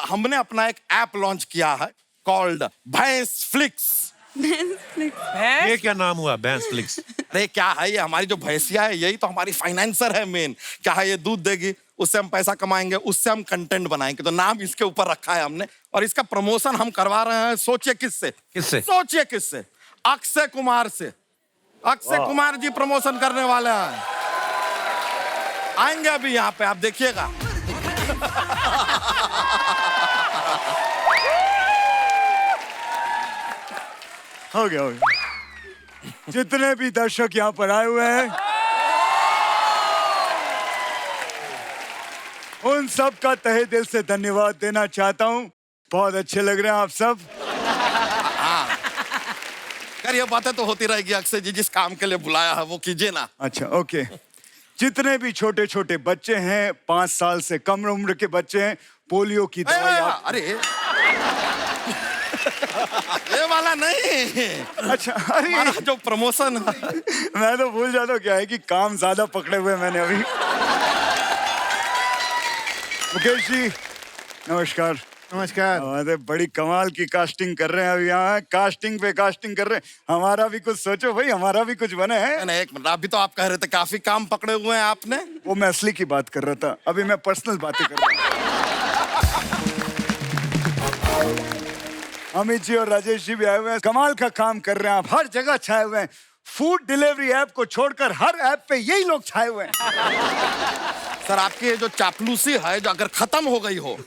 हमने अपना एक ऐप लॉन्च किया है कॉल्ड भैंस फ्लिक्स। ये क्या नाम हुआ, भैंस फ्लिक्स? अरे क्या है ये, हमारी जो भैंसिया है यही तो हमारी फाइनेंसर है मेन। क्या है, ये दूध देगी, उससे हम पैसा कमाएंगे, उससे हम कंटेंट बनाएंगे। तो नाम इसके ऊपर रखा है हमने, और इसका प्रमोशन हम करवा रहे हैं। सोचिए किससे? किससे? सोचिए किससे? अक्षय कुमार से। अक्षय कुमार जी प्रमोशन करने वाले हैं, आएंगे अभी यहाँ पे, आप देखिएगा। हो गया, हो गया। जितने भी दर्शक यहाँ पर आए हुए हैं, उन सब का तहे दिल से धन्यवाद देना चाहता हूँ। बहुत अच्छे लग रहे हैं आप सब। यार, ये बातें तो होती रहेगी। अक्षय जी, जिस काम के लिए बुलाया है वो कीजिए ना। अच्छा, ओके। जितने भी छोटे छोटे बच्चे हैं, 5 साल से कम उम्र के बच्चे हैं, पोलियो की दवाई अरे ये वाला नहीं। अच्छा, अरे हमारा जो प्रमोशन है, मैं तो भूल जाता हूँ। क्या है कि काम ज्यादा पकड़े हुए मैंने अभी। मुकेश जी, नमस्कार। नमस्कार। अरे बड़ी कमाल की कास्टिंग कर रहे हैं अभी यहाँ, कास्टिंग पे कास्टिंग कर रहे हैं। हमारा भी कुछ सोचो भाई, हमारा भी कुछ बने हैं। नहीं, एक मिनट, अभी तो आप कह रहे थे काफी काम पकड़े हुए हैं आपने। वो मैं असली की बात कर रहा था, अभी मैं पर्सनल बातें कर रहा हूँ। अमित जी और राजेश जी भी आए हुए हैं, कमाल का काम कर रहे हैं आप, हर जगह छाए हुए हैं। फूड डिलीवरी ऐप को छोड़कर हर ऐप पे यही लोग छाए हुए हैं। सर, आपकी ये जो चापलूसी है, जो अगर खत्म हो गई हो,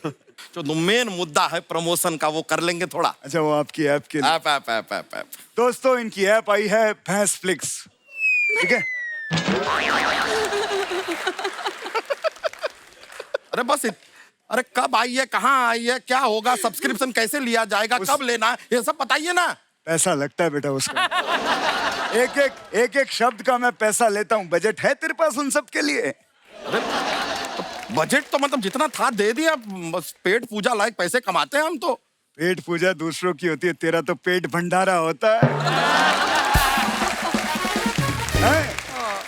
जो मेन मुद्दा है प्रमोशन का, वो कर लेंगे थोड़ा। अच्छा, वो आपकी ऐप के लिए? App app app app app. दोस्तों, इनकी ऐप आई है भैंस फ्लिक्स, ठीक है? अरे बस अरे कब आई है, कहाँ आई है, क्या होगा, सब्सक्रिप्शन कैसे लिया जाएगा, कब लेना है, ये सब बताइए ना। पैसा लगता है बेटा उसका। एक एक शब्द का मैं पैसा लेता हूँ। बजट है तेरे पास उन सब के लिए? अरे बजट तो मतलब जितना था दे दिया, बस पेट पूजा लायक पैसे कमाते हैं हम तो। पेट पूजा दूसरों की होती है, तेरा तो पेट भंडारा होता है।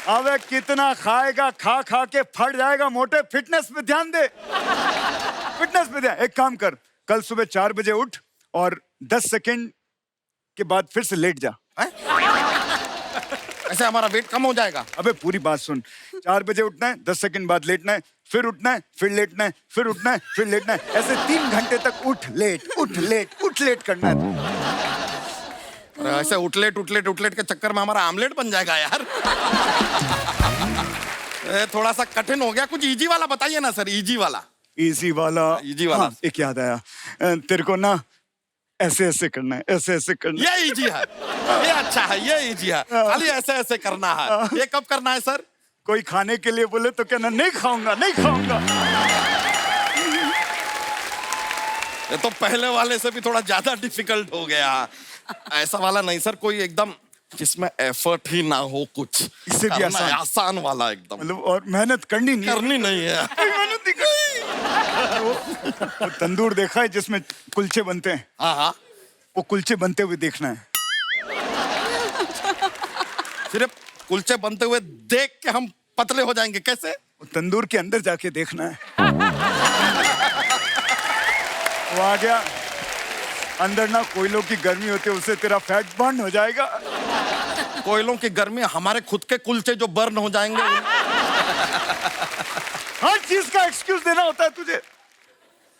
अबे कितना खाएगा, खा खा के फट जाएगा मोटे। फिटनेस पे ध्यान दे, फिटनेस पे ध्यान। एक काम कर, कल सुबह 4 बजे उठ और 10 सेकंड के बाद फिर से लेट जा। ऐसे हमारा वेट कम हो जाएगा। अबे पूरी बात सुन, 4 बजे उठना है, 10 सेकंड बाद लेटना है, फिर उठना है, फिर लेटना है, फिर उठना है, फिर लेटना है। ऐसे 3 घंटे तक उठ लेट करना है। अरे ऐसे उठलेट के चक्कर में हमारा आमलेट बन जाएगा यार। थोड़ा सा कठिन हो गया, कुछ इजी वाला बताइए ना सर। इजी वाला। हाँ, एक याद आया, तेरे को ना ऐसे ऐसे करना है, ऐसे ऐसे करना है। ये इजी है, ये अच्छा है, ये इजी है। खाली ऐसे ऐसे करना है। ये कब करना है सर? कोई खाने के लिए बोले तो कहना नहीं खाऊंगा, नहीं खाऊंगा। ये तो पहले वाले से भी थोड़ा ज्यादा डिफिकल्ट हो गया। ऐसा वाला नहीं सर, कोई एकदम जिसमें एफर्ट ही ना हो कुछ। इससे भी आसान वाला एकदम। मतलब और मेहनत करनी नहीं है। मेहनत दिखाई। वो तंदूर देखा है जिसमें कुलचे बनते हैं? हाँ। वो कुलचे बनते हुए देखना है। सिर्फ कुलचे बनते हुए देख के हम पतले हो जाएंगे कैसे? वो तंदूर के अंदर जाके देखना है। वो आ गया अंदर ना, कोयलों की गर्मी होती है, उससे तेरा फैट बर्न हो जाएगा। कोयलों की गर्मी, हमारे खुद के कुलचे जो बर्न हो जाएंगे। हर चीज का एक्सक्यूज देना होता है तुझे।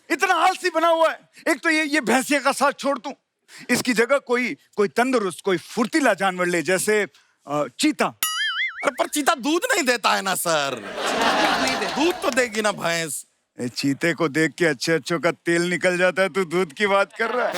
इतना आलसी बना हुआ है। एक तो ये भैंसिया का साथ छोड़ तू, इसकी जगह कोई तंदुरुस्त, कोई फुर्तीला जानवर ले, जैसे चीता। अरे पर चीता दूध नहीं देता है ना सर। दूध तो देगी ना भैंस। चीते को देख के अच्छे अच्छों का तेल निकल जाता है, तू दूध की बात कर रहा है।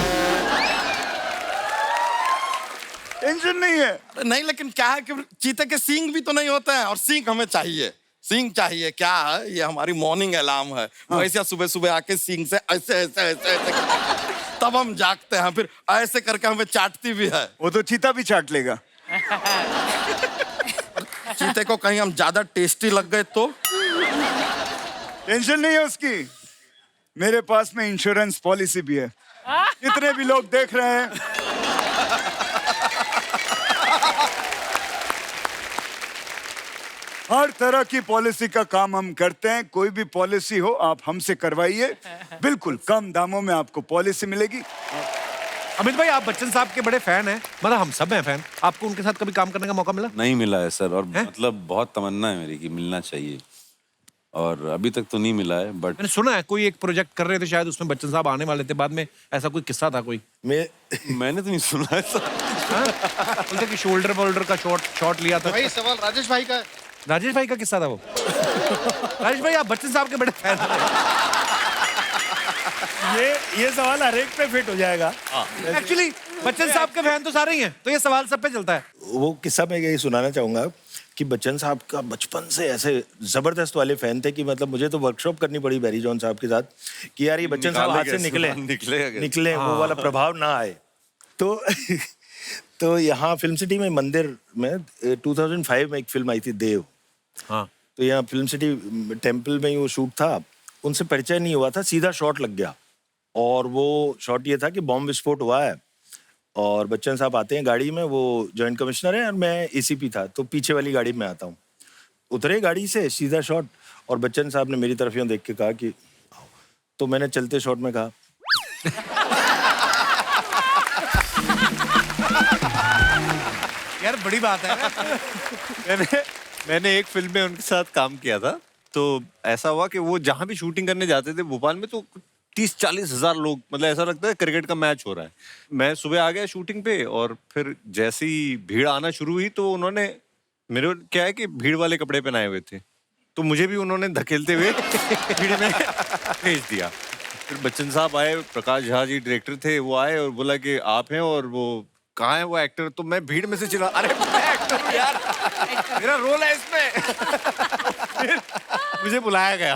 टेंशन नहीं है। नहीं, लेकिन क्या है कि चीते के सींग भी तो नहीं होते हैं, और सींग हमें चाहिए। सींग चाहिए, क्या है, ये हमारी मॉर्निंग अलार्म है। वैसे सुबह सुबह आके सींग से ऐसे ऐसे ऐसे ऐसे तब हम जागते हैं, फिर ऐसे करके हमें चाटती भी है। वो तो चीता भी चाट लेगा। चीते को कहीं हम ज्यादा टेस्टी लग गए तो? टेंशन नहीं है उसकी, मेरे पास में इंश्योरेंस पॉलिसी भी है। जितने भी लोग देख रहे हैं, हर तरह की पॉलिसी का काम हम करते हैं। कोई भी पॉलिसी हो आप हमसे करवाइए, बिल्कुल कम दामों में आपको पॉलिसी मिलेगी। अमित भाई, आप बच्चन साहब के बड़े फैन हैं, मतलब हम सब हैं फैन। आपको उनके साथ कभी काम करने का मौका मिला? नहीं मिला है सर, और मतलब बहुत तमन्ना है मेरी कि मिलना चाहिए, और अभी तक तो नहीं मिला है। बट मैंने सुना है कोई एक प्रोजेक्ट कर रहे थे शायद, उसमें बच्चन साहब आने वाले थे, बाद में ऐसा कोई किस्सा था कोई? मैंने तो नहीं सुना है सर। बोलते कि शोल्डर वोल्डर का शॉट लिया था। वही सवाल राजेश भाई का। राजेश भाई का किस्सा था वो। राजेश भाई, आप बच्चन साहब के बड़े फैन हैं। ये सवाल हर एक पे फिट हो जाएगा। एक्चुअली बच्चन साहब के फैन तो सारे ही हैं, तो ये सवाल सब पे चलता है। वो किस्सा मैं यही सुनाना चाहूंगा कि बच्चन साहब का बचपन से ऐसे जबरदस्त वाले फैन थे कि मतलब मुझे तो वर्कशॉप करनी पड़ी बैरी जॉन साहब के साथ कि यार ये बच्चन साहब हाथ से निकले वो वाला प्रभाव ना आए। तो यहाँ फिल्म सिटी में मंदिर में 2005 में एक फिल्म आई थी देव। हाँ। तो यहाँ फिल्म सिटी टेम्पल में ही वो शूट था। उनसे परिचय नहीं हुआ था, सीधा शॉट लग गया, और वो शॉट ये था कि बॉम्ब विस्फोट हुआ है और बच्चन साहब आते हैं गाड़ी में, वो जॉइंट कमिश्नर है और मैं एसीपी था, तो पीछे वाली गाड़ी में आता हूँ। उतरे गाड़ी से, सीधा शॉट, और बच्चन साहब ने मेरी तरफ यूँ देख के कहा कि, तो मैंने चलते शॉट में कहा यार बड़ी बात है। मैंने एक फिल्म में उनके साथ काम किया था, तो ऐसा हुआ कि वो जहाँ भी शूटिंग करने जाते थे भोपाल में, तो 30-40 हजार लोग, मतलब ऐसा लगता है क्रिकेट का मैच हो रहा है। मैं सुबह आ गया शूटिंग पे, और फिर जैसे ही भीड़ आना शुरू हुई तो उन्होंने मेरे, क्या है कि भीड़ वाले कपड़े पहनाए हुए थे, तो मुझे भी उन्होंने धकेलते हुए भीड़ में भेज दिया। फिर बच्चन साहब आए, प्रकाश झा जी डायरेक्टर थे, वो आए और बोला कि आप हैं, और वो कहाँ है वो एक्टर? तो मैं भीड़ में से चिल्ला, अरे मैं एक्टर हूँ यार, मेरा रोल है इसमें। मुझे बुलाया गया,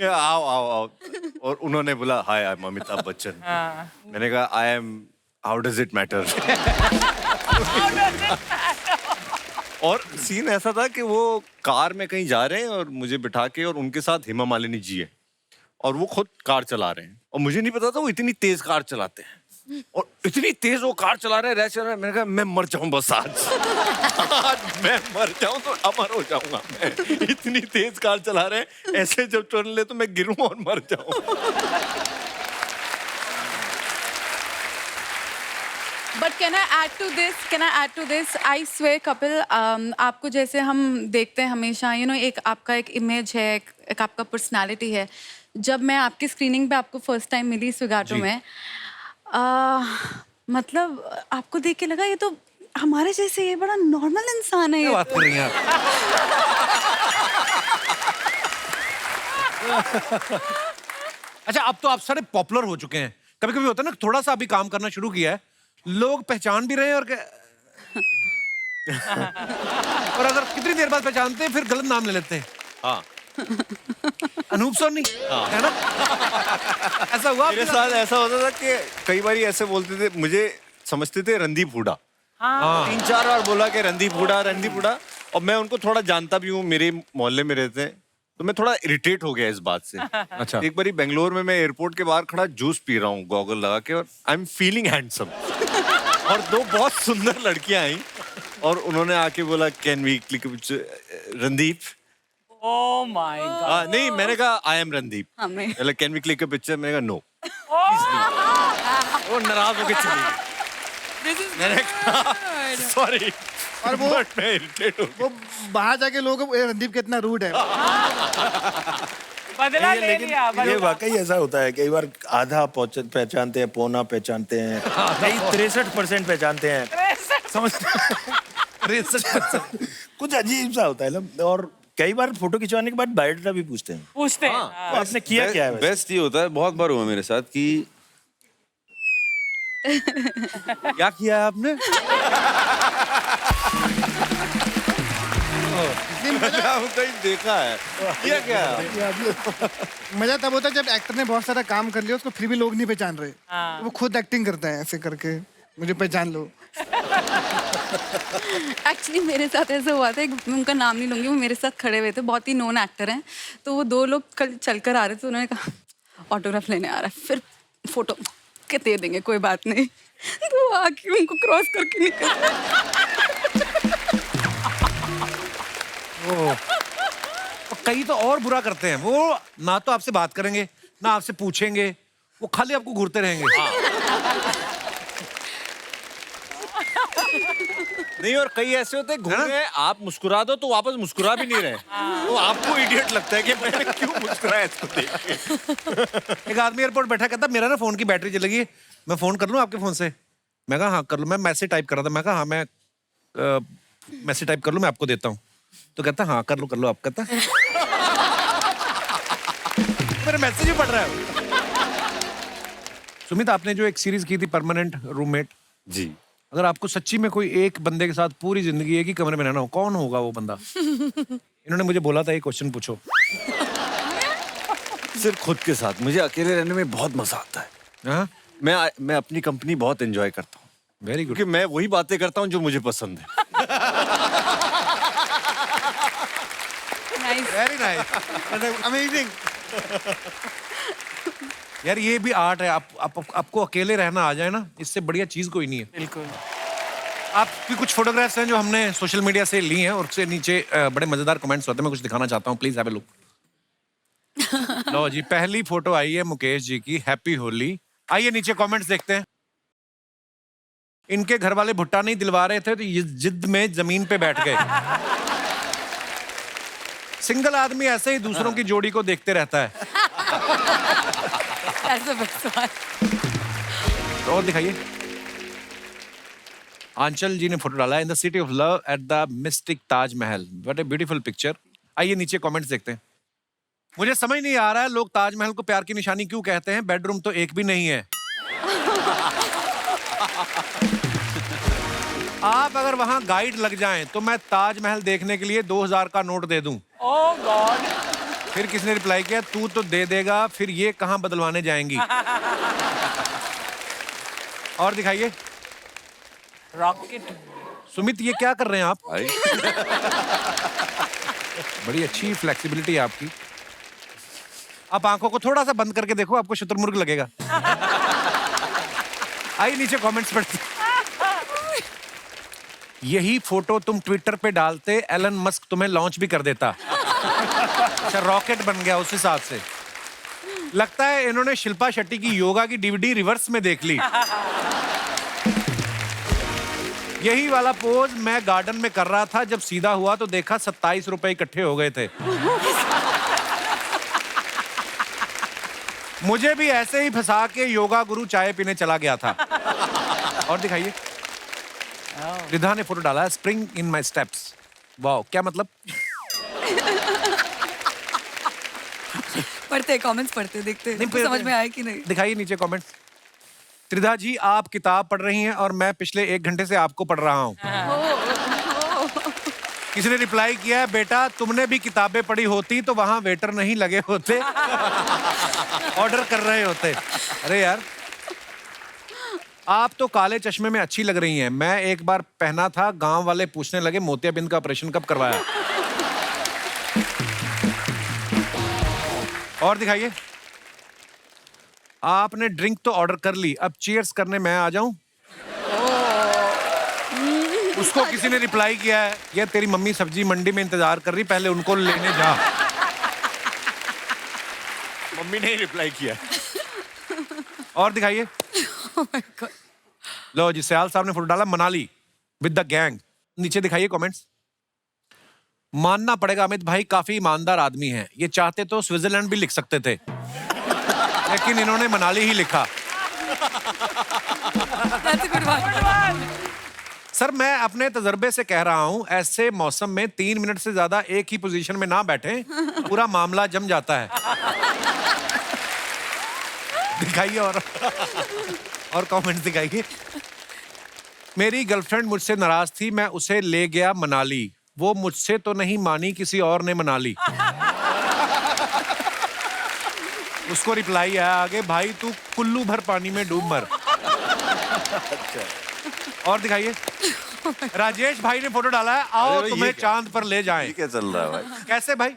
आओ आओ आओ, और उन्होंने बोला हाय आई एम अमिताभ बच्चन। मैंने कहा I M, how does it matter? और सीन ऐसा था कि वो कार में कहीं जा रहे हैं और मुझे बिठा के, और उनके साथ हेमा मालिनी जी है, और वो खुद कार चला रहे हैं और मुझे नहीं पता था वो इतनी तेज कार चलाते हैं और इतनी तेज वो कार चला रहे हैं, रैश चला रहे हैं। मैंने कहा मैं मर जाऊं बस आज मैं मर जाऊं तो अमर हो जाऊंगा मैं। इतनी तेज कार चला रहे हैं, ऐसे जब टर्न ले तो मैं गिरूं और मर जाऊं। But can I add to this I swear Kapil, आपको जैसे हम देखते हैं हमेशा एक आपका एक इमेज है, एक आपका पर्सनालिटी है। जब मैं आपकी स्क्रीनिंग पे आपको फर्स्ट टाइम मिली स्विगाटो में, मतलब आपको देख के लगा ये तो हमारे जैसे ये बड़ा नॉर्मल इंसान है। क्या बात कर रही हैं आप? अच्छा, अब तो आप सारे पॉपुलर हो चुके हैं। कभी कभी होता है ना, थोड़ा सा अभी काम करना शुरू किया है, लोग पहचान भी रहे हैं और और अगर कितनी देर बाद पहचानते हैं फिर गलत नाम ले लेते हैं। हाँ, अनूप सोनी है ना? ऐसा हुआ मेरे साथ ऐसा होता था कि कई बार ऐसे बोलते थे, मुझे समझते थे रणदीप हुडा। हाँ। 3-4 बार बोला कि रणदीप हुडा। और मैं उनको थोड़ा जानता भी हूँ, मेरे मोहल्ले में रहते हैं, तो मैं थोड़ा इरिटेट हो गया इस बात से। अच्छा। एक बार बेंगलोर में मैं एयरपोर्ट के बाहर खड़ा जूस पी रहा हूँ गॉगल लगा के, और आई एम फीलिंग हैंडसम और 2 बहुत सुंदर लड़कियां आई और उन्होंने आके बोला can we click Randeep. Oh my God. नहीं, मैंने कहा आई एम रणदीप। हमें can we click a picture? मैंने कहा नो। वो नाराज होकर चली गई। मैंने कहा सॉरी, और वो मैं इरिटेट हो गया। वो बाहर जाके लोग रणदीप कितना रूड है। बदला ले लेकिन लिया, ये बदला। वाकई ऐसा होता है, कई बार आधा पहचानते हैं, पौना पहचानते हैं, कई 63% पहचानते हैं। समझते 63%। कुछ अजीब सा होता है ना। और कई बार फोटो खिंचवाने के बाद बायोडाटा भी पूछते हैं। पूछते हैं। तो आपने किया क्या है वैसे? बेस्ट ये होता है, बहुत बार हुआ मेरे साथ कि क्या किया है आपने? कहीं देखा है किया क्या? मजा तब होता है जब एक्टर ने बहुत सारा काम कर लिया, उसको फिर भी लोग नहीं पहचान रहे। हाँ। वो खुद एक्टिंग करता है ऐसे करके, मुझे पहचान लो। एक्चुअली मेरे साथ ऐसा हुआ था, मैं उनका नाम नहीं लूंगी, वो मेरे साथ खड़े हुए थे, बहुत ही नोन एक्टर हैं। तो वो 2 लोग कल चलकर आ रहे थे, उन्होंने कहा ऑटोग्राफ लेने आ रहा है, फिर फोटो के दे देंगे, कोई बात नहीं। तो वो आके उनको क्रॉस करके निकल गए। कई तो और बुरा करते हैं, वो ना तो आपसे बात करेंगे ना आपसे पूछेंगे, वो खाली आपको घूरते रहेंगे। नहीं, और कई ऐसे होते हैं घूम रहे हैं, आप मुस्कुरा दो तो वापस मुस्कुरा भी नहीं रहे। तो आपको इडियट लगता है कि मैंने क्यों मुस्कुराया इसको देख के। एक आदमी एयरपोर्ट बैठा, कहता मेरा ना फोन की बैटरी चली गई, मैं फोन कर लूं आपके फोन से? मैं कहा हाँ कर लो। मैं मैसेज टाइप कर रहा था, मैं कहा हाँ मैं मैसेज टाइप कर लूं, मैं आपको देता हूँ। तो कहता हाँ कर लो आप। कहता मेरा मैसेज ही पढ़ रहा है। सुमित, आपने जो एक सीरीज की थी परमानेंट रूममेट जी, अगर आपको सच्ची में कोई एक बंदे के साथ पूरी जिंदगी एक ही कमरे में रहना हो, कौन होगा वो बंदा? इन्होंने मुझे बोला था ये क्वेश्चन पूछो। सिर्फ खुद के साथ। मुझे अकेले रहने में बहुत मजा आता है। हाँ? मैं अपनी कंपनी बहुत एंजॉय करता हूँ। Very good. क्योंकि मैं वही बातें करता हूँ जो मुझे पसंद है। Very nice, amazing. यार ये भी आर्ट है। आपको अकेले रहना आ जाए ना, इससे बढ़िया चीज कोई नहीं है। बिल्कुल। आपकी कुछ फोटोग्राफ्स हैं जो हमने सोशल मीडिया से ली हैं और उससे नीचे बड़े मजेदार कमेंट्स होते हैं, मैं कुछ दिखाना चाहता हूँ, प्लीज हैव अ लुक। लो जी, पहली फोटो आई है मुकेश जी की, हैप्पी होली। आइए नीचे कमेंट्स देखते हैं। इनके घर वाले भुट्टा नहीं दिलवा रहे थे तो ये जिद में जमीन पे बैठ गए। सिंगल आदमी ऐसे ही दूसरों की जोड़ी को देखते रहता है। और दिखाइए। आंचल जी ने फोटो डाला है, in the city of love at the mystic Taj Mahal. What a beautiful picture. आइए नीचे कमेंट्स देखते हैं। मुझे समझ नहीं आ रहा है लोग ताजमहल को प्यार की निशानी क्यों कहते हैं, बेडरूम तो एक भी नहीं है। आप अगर वहां गाइड लग जाएं तो मैं ताजमहल देखने के लिए 2000 का नोट दे दूं। ओह गॉड। फिर किसने रिप्लाई किया, तू तो दे देगा, फिर ये कहां बदलवाने जाएंगी। और दिखाइए। रॉकेट। सुमित ये क्या कर रहे हैं आप? बड़ी अच्छी फ्लेक्सिबिलिटी है आपकी। आप आंखों को थोड़ा सा बंद करके देखो, आपको शुतुरमुर्ग लगेगा। आइए नीचे कमेंट्स पढ़ते। यही फोटो तुम ट्विटर पे डालते, एलन मस्क तुम्हें लॉन्च भी कर देता। अच्छा, रॉकेट बन गया उस हिसाब से। लगता है इन्होंने शिल्पा शेट्टी की योगा की डीवीडी रिवर्स में देख ली। यही वाला पोज मैं गार्डन में कर रहा था, जब सीधा हुआ तो देखा 27 रुपए इकट्ठे हो गए थे। मुझे भी ऐसे ही फंसा के योगा गुरु चाय पीने चला गया था। और दिखाइए, रिधा ने फोटो डाला है, स्प्रिंग इन माई स्टेप्स। वाह, क्या मतलब? पढ़ते कमेंट्स पढ़ते देखते नहीं, समझ में आया कि नहीं। दिखाइए नीचे कमेंट्स। त्रिधा जी, आप किताब पढ़ रही हैं और मैं पिछले 1 घंटे से आपको पढ़ रहा हूँ। किसी ने रिप्लाई किया है, बेटा तुमने भी किताबें पढ़ी होती तो वहां वेटर नहीं लगे होते, ऑर्डर कर रहे होते। अरे यार, आप तो काले चश्मे में अच्छी लग रही हैं। मैं एक बार पहना था, गांव वाले पूछने लगे मोतियाबिंद का ऑपरेशन कब करवाया। और दिखाइए, आपने ड्रिंक तो ऑर्डर कर ली, अब चीयर्स करने मैं आ जाऊं? उसको किसी ने रिप्लाई किया है, ये तेरी मम्मी सब्जी मंडी में इंतजार कर रही, पहले उनको लेने जा। मम्मी ने ही रिप्लाई किया। और दिखाइए। लो जी, सयाल साहब ने फोटो डाला, मनाली विद द गैंग। नीचे दिखाइए कमेंट्स। मानना पड़ेगा अमित भाई काफी ईमानदार आदमी हैं। ये चाहते तो स्विट्जरलैंड भी लिख सकते थे, लेकिन इन्होंने मनाली ही लिखा। सर, मैं अपने तजर्बे से कह रहा हूं, ऐसे मौसम में 3 मिनट से ज्यादा एक ही पोजीशन में ना बैठें, पूरा मामला जम जाता है। दिखाइए और कमेंट दिखाइए। मेरी गर्लफ्रेंड मुझसे नाराज थी, मैं उसे ले गया मनाली। वो मुझसे तो नहीं मानी, किसी और ने मना ली। उसको रिप्लाई आया आगे, भाई तू कुल्लू भर पानी में डूब मर। और दिखाइए, राजेश भाई ने फोटो डाला है, आओ तुम्हें चांद पर ले जाएं। क्या चल रहा है भाई? कैसे भाई?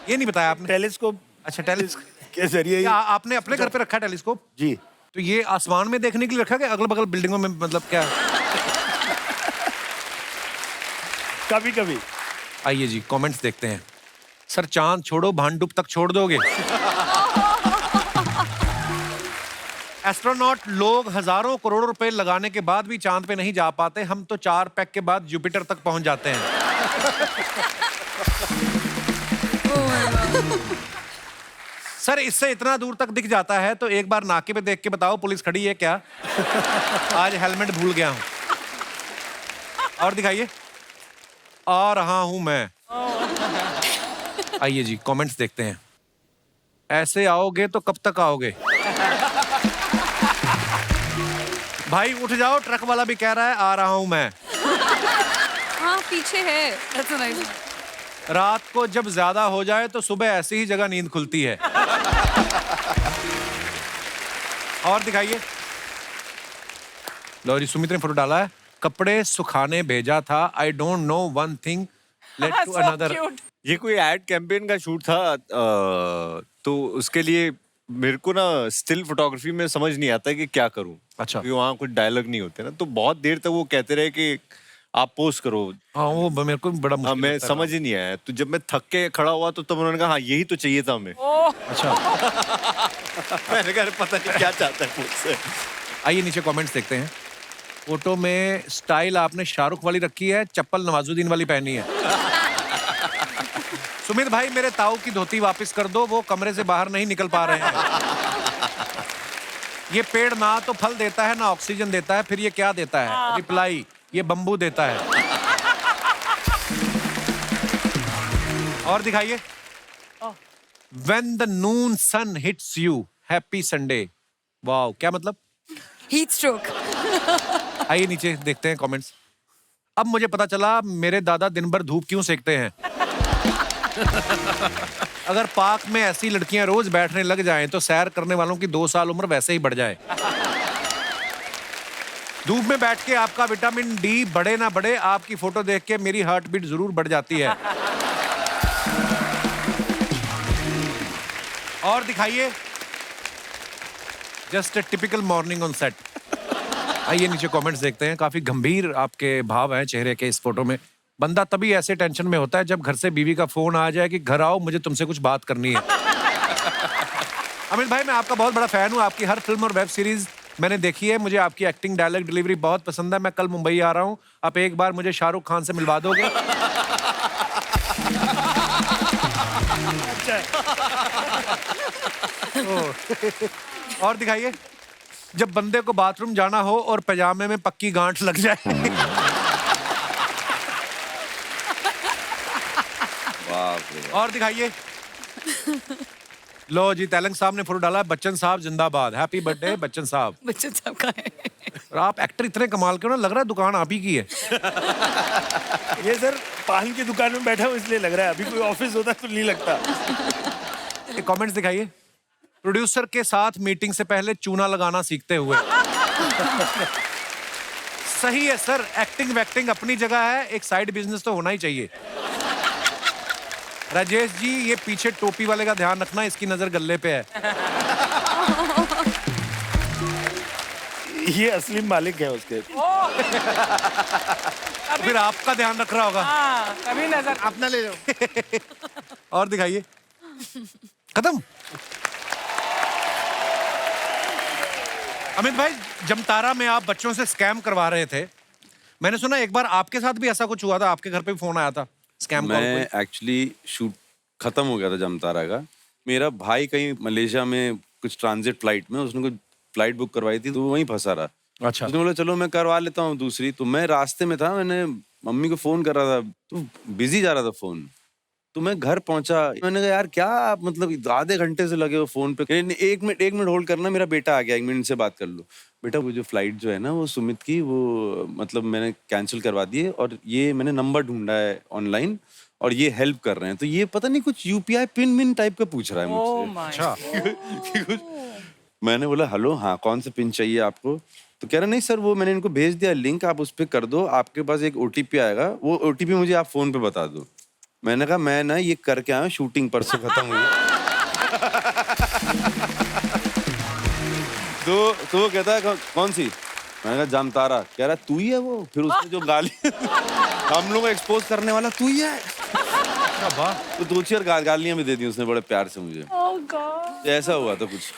ये नहीं बताया आपने। टेलीस्कोप। अच्छा, टेलीस्कोप के जरिए आपने अपने घर पे रखा टेलीस्कोप? जी। तो ये आसमान में देखने के लिए रखा, कि अगल बगल बिल्डिंगों में, मतलब क्या? कभी कभी। आइए जी, कमेंट्स देखते हैं। सर, चांद छोड़ो, भांडुप तक छोड़ दोगे? एस्ट्रोनॉट लोग हजारों करोड़ों रुपए लगाने के बाद भी चांद पे नहीं जा पाते। हम तो 4 पैक के बाद जुपिटर तक पहुंच जाते हैं। सर, इससे इतना दूर तक दिख जाता है तो एक बार नाके पे देख के बताओ पुलिस खड़ी है क्या? आज हेलमेट भूल गया हूं। और दिखाइए, आ रहा हूं मैं। आइए जी, कमेंट्स देखते हैं। ऐसे आओगे तो कब तक आओगे? भाई उठ जाओ, ट्रक वाला भी कह रहा है आ रहा हूं मैं। हाँ, पीछे है। That's so nice. रात को जब ज्यादा हो जाए तो सुबह ऐसी ही जगह नींद खुलती है। और दिखाइए। लो जी, सुमित ने फोटो डाला है, कपड़े सुखाने भेजा था, I don't know one thing led to another. ये कोई एड कैंपेन का शूट था, तो उसके लिए मेरे को ना स्टिल फोटोग्राफी में समझ नहीं आता है कि क्या करूं। अच्छा। क्योंकि वहाँ कुछ डायलॉग नहीं होते ना, तो बहुत देर तक वो कहते रहे कि आप पोस्ट करो। हाँ, वो मेरे को बड़ा मुश्किल मैं समझ ही नहीं आया। तो जब मैं थक के खड़ा हुआ तो तब उन्होंने कहा हाँ यही तो चाहिए था हमें। अच्छा। मैंने कहा पता नहीं क्या चाहता है मुझसे। आइए नीचे कमेंट्स देखते हैं। फोटो में स्टाइल आपने शाहरुख वाली रखी है, चप्पल नवाजुद्दीन वाली पहनी है। सुमित भाई, मेरे ताऊ की धोती वापस कर दो, वो कमरे से बाहर नहीं निकल पा रहे हैं। ये पेड़ ना तो फल देता है ना ऑक्सीजन देता है, फिर ये क्या देता है? रिप्लाई, ये बंबू देता है। और दिखाइए। When the noon sun hits you, happy Sunday। Wow, क्या मतलब? Heat stroke. आइए नीचे देखते हैं कमेंट्स। अब मुझे पता चला मेरे दादा दिन भर धूप क्यों सेकते हैं। अगर पार्क में ऐसी लड़कियां रोज बैठने लग जाएं तो सैर करने वालों की 2 साल उम्र वैसे ही बढ़ जाए। धूप में बैठ के आपका विटामिन डी बढ़े ना बढ़े, आपकी फोटो देख के मेरी हार्ट बीट जरूर बढ़ जाती है। और दिखाइए just a typical morning on set. आइए नीचे कमेंट्स देखते हैं। काफी गंभीर आपके भाव हैं चेहरे के इस फोटो में। बंदा तभी ऐसे टेंशन में होता है जब घर से बीवी का फोन आ जाए कि घर आओ मुझे तुमसे कुछ बात करनी है। अमित भाई मैं आपका बहुत बड़ा फैन हूँ। आपकी हर फिल्म और वेब सीरीज मैंने देखी है। मुझे आपकी एक्टिंग डायलॉग डिलीवरी बहुत पसंद है। मैं कल मुंबई आ रहा हूँ, आप एक बार मुझे शाहरुख खान से मिलवा दोगे? और दिखाइए जब बंदे को बाथरूम जाना हो और पैजामे में पक्की गांठ लग जाए। और दिखाइए। लो जी तेलंग साहब ने फोटो डाला है, बच्चन साहब जिंदाबाद, हैप्पी बर्थडे बच्चन साहब। बच्चन साहब का है। और आप एक्टर इतने कमाल के हो ना, लग रहा है दुकान आप ही की है। ये सर पान की दुकान में बैठा हूँ इसलिए लग रहा है, अभी कोई ऑफिस होता तो नहीं लगता। कमेंट्स दिखाइए। प्रोड्यूसर के साथ मीटिंग से पहले चूना लगाना सीखते हुए। सही है सर, एक्टिंग वैक्टिंग अपनी जगह है, एक साइड बिजनेस तो होना ही चाहिए। राजेश जी ये पीछे टोपी वाले का ध्यान रखना, इसकी नजर गल्ले पे है। ये असली मालिक है उसके। फिर आपका ध्यान रख रहा होगा। कभी नजर अपना ले जाओ। और दिखाइए। खत्म। अमित भाई जमतारा में आप बच्चों से स्कैम करवा रहे थे, मैंने सुना एक बार आपके साथ भी ऐसा कुछ हुआ था, आपके घर पे भी फोन आया था स्कैम कॉल। मैं एक्चुअली शूट खत्म हो गया था जमतारा का। मेरा भाई कहीं मलेशिया में कुछ ट्रांजिट फ्लाइट में, उसने कुछ फ्लाइट बुक करवाई थी तो वो वहीं फंसा रहा। अच्छा। उसने बोला चलो मैं करवा लेता हूँ दूसरी। तो मैं रास्ते में था, मैंने मम्मी को फोन कर रहा था तो बिजी जा रहा था फोन। तो मैं घर पहुंचा, मैंने कहा यार क्या आप मतलब आधे घंटे से लगे हो फोन पे। एक मिनट होल्ड करना, मेरा बेटा आ गया, 1 मिनट से बात कर लो। बेटा वो जो फ्लाइट जो है ना वो सुमित की, वो मतलब मैंने कैंसिल करवा दी है और ये मैंने नंबर ढूंढा है ऑनलाइन और ये हेल्प कर रहे हैं। तो ये पता नहीं कुछ यूपीआई पिन टाइप का पूछ रहा है मुझसे। अच्छा। मैंने बोला हेलो हाँ कौन सा पिन चाहिए आपको? तो कह रहा नहीं सर वो मैंने इनको भेज दिया लिंक, आप उस पर कर दो, आपके पास एक ओटीपी आएगा, वो ओटीपी मुझे आप फोन पे बता दो। मैंने कहा मैं ना ये करके आया, शूटिंग परसों खत्म हुई। तो वो कहता है कौन सी? मैंने कहा जामतारा। कह रहा तू ही है वो? फिर उसने जो गाली हम लोग को एक्सपोज करने वाला तू ही है। तो 2-4 गालियां भी दे दी उसने बड़े प्यार से मुझे। तो ऐसा हुआ था कुछ।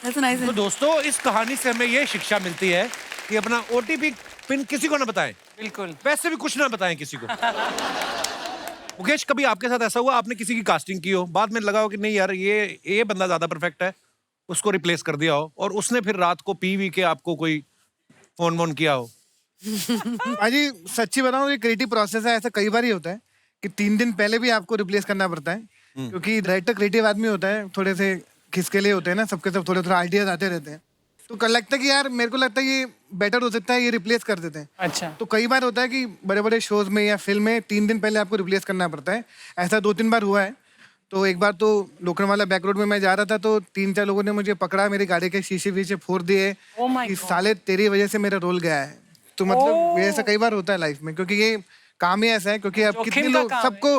तो दोस्तों इस कहानी से हमें ये शिक्षा मिलती है कि अपना ओटीपी पिन किसी को ना बताएं। बिल्कुल। वैसे भी कुछ ना बताएं किसी को। मुकेश कभी आपके साथ ऐसा हुआ आपने किसी की कास्टिंग की हो, बाद में लगा हो कि नहीं यार ये बंदा ज्यादा परफेक्ट है, उसको रिप्लेस कर दिया हो और उसने फिर रात को पी के आपको कोई फोन वोन किया हो? भाजी सच्ची बताऊं ये क्रिएटिव प्रोसेस है, ऐसा कई बार ही होता है कि 3 दिन पहले भी आपको रिप्लेस करना पड़ता है, क्योंकि डायरेक्टर क्रिएटिव आदमी होता है, थोड़े से खिसकेले होते हैं ना, सबके सब थोड़े आइडियाज आते रहते हैं। तो कल लगता है कि यार मेरे को लगता है ये बेटर हो सकता है, ये रिप्लेस कर देते हैं। अच्छा। तो कई बार होता है कि बड़े बड़े शोज में या फिल्म में 3 दिन पहले आपको रिप्लेस करना पड़ता है। ऐसा 2-3 बार हुआ है। तो एक बार तो लोखंडवाला बैक रोड में मैं जा रहा था तो 3-4 लोगों ने मुझे पकड़ा, मेरी गाड़ी के शीशे वीशे फोड़ दिए कि साले तेरी वजह से मेरा रोल गया है। तो मतलब ये ऐसा कई बार होता है लाइफ में, क्योंकि ये काम ही ऐसा है, क्योंकि अब कितने लोग, सबको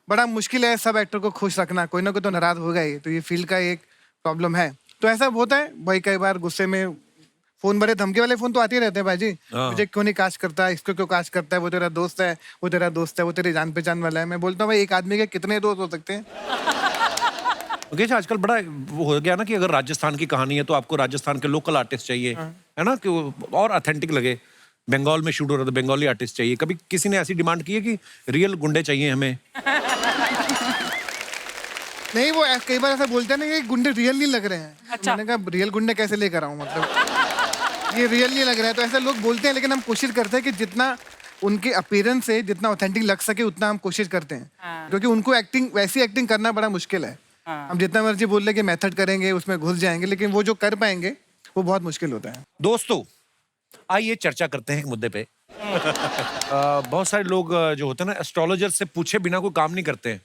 बड़ा मुश्किल है सब एक्टर को खुश रखना, कोई ना कोई तो नाराज होगा ही। तो ये फील्ड का एक प्रॉब्लम है। तो ऐसा होता है भाई, कई बार गुस्से में फोन, बड़े धमकी वाले फोन तो आते ही रहते हैं भाई, मुझे क्यों नहीं कास्ट करता, इसको क्यों कास्ट करता है, वो तेरा दोस्त है, वो तेरा दोस्त है, वो तेरी जान पहचान वाला है। मैं बोलता हूँ भाई एक आदमी के कितने दोस्त हो सकते हैं? मुकेश आजकल बड़ा वो हो गया ना कि अगर राजस्थान की कहानी है तो आपको राजस्थान के लोकल आर्टिस्ट चाहिए, है ना, कि वो और ऑथेंटिक लगे। बंगाल में शूट हो रहा था, बंगाली आर्टिस्ट चाहिए। कभी किसी ने ऐसी डिमांड की है कि रियल गुंडे चाहिए हमें? नहीं, वो कई बार ऐसा बोलते हैं ना कि गुंडे रियल नहीं लग रहे हैं। अच्छा। मैंने कहा रियल गुंडे कैसे लेकर आऊं, मतलब ये रियल नहीं लग रहा है। तो ऐसा लोग बोलते हैं, लेकिन हम कोशिश करते हैं कि जितना उनके अपीयरेंस से जितना ऑथेंटिक लग सके उतना हम कोशिश करते हैं। क्योंकि उनको एक्टिंग, वैसी एक्टिंग करना बड़ा मुश्किल है। हम जितना मर्जी बोल रहे कि मेथड करेंगे उसमें घुस जाएंगे, लेकिन वो जो कर पाएंगे वो बहुत मुश्किल होता है। दोस्तों आइए चर्चा करते हैं एक मुद्दे पे। बहुत सारे लोग जो होते हैं ना, एस्ट्रोलॉजर से पूछे बिना कोई काम नहीं करते हैं।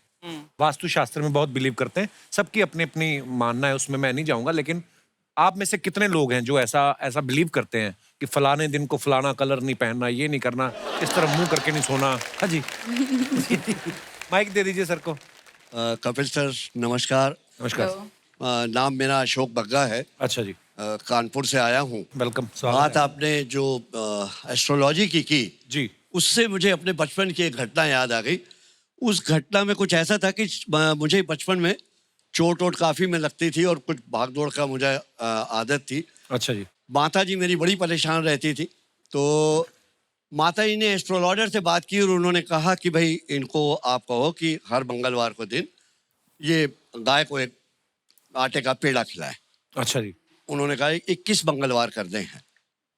वास्तु शास्त्र में बहुत बिलीव करते हैं, सबकी अपनी अपनी मानना है, उसमें मैं नहीं जाऊंगा। लेकिन आप में से कितने लोग हैं जो ऐसा बिलीव करते हैं कि फलाने दिन को फलाना कलर नहीं पहनना, ये नहीं करना, इस तरह मुंह करके नहीं सोना? हाँ जी। माइक दे दीजिए सर को। कपिल सर नमस्कार। नमस्कार। नाम मेरा अशोक बग्गा है। अच्छा जी। कानपुर से आया हूँ। वेलकम। बात आपने जो एस्ट्रोलॉजी की जी, उससे मुझे अपने बचपन की एक घटना याद आ गई। उस घटना में कुछ ऐसा था कि मुझे बचपन में चोट वोट काफ़ी में लगती थी और कुछ भाग दौड़ का मुझे आदत थी। अच्छा जी। माता जी मेरी बड़ी परेशान रहती थी, तो माता जी ने एस्ट्रोलॉजर से बात की और उन्होंने कहा कि भाई इनको आप कहो कि हर मंगलवार को दिन ये गाय को एक आटे का पेड़ा खिलाए। अच्छा जी। उन्होंने कहा 21 मंगलवार कर दें हैं।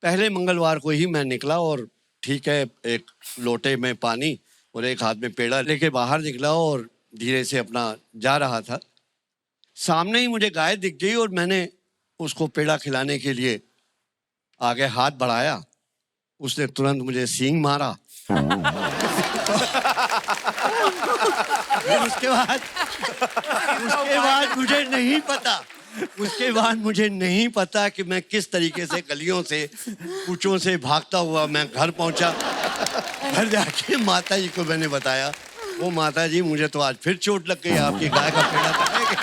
पहले मंगलवार को ही मैं निकला और ठीक है, एक लोटे में पानी और एक हाथ में पेड़ा लेके बाहर निकला और धीरे से अपना जा रहा था। सामने ही मुझे गाय दिख गई और मैंने उसको पेड़ा खिलाने के लिए आगे हाथ बढ़ाया। उसने तुरंत मुझे सींग मारा। उसके बाद मुझे नहीं पता कि मैं किस तरीके से गलियों से कूचों से भागता हुआ मैं घर पहुंचा। घर जाके माता जी को मैंने बताया। वो माता जी, मुझे तो आज फिर चोट लग गई, आपकी गाय का पेड़ा खाएंगे।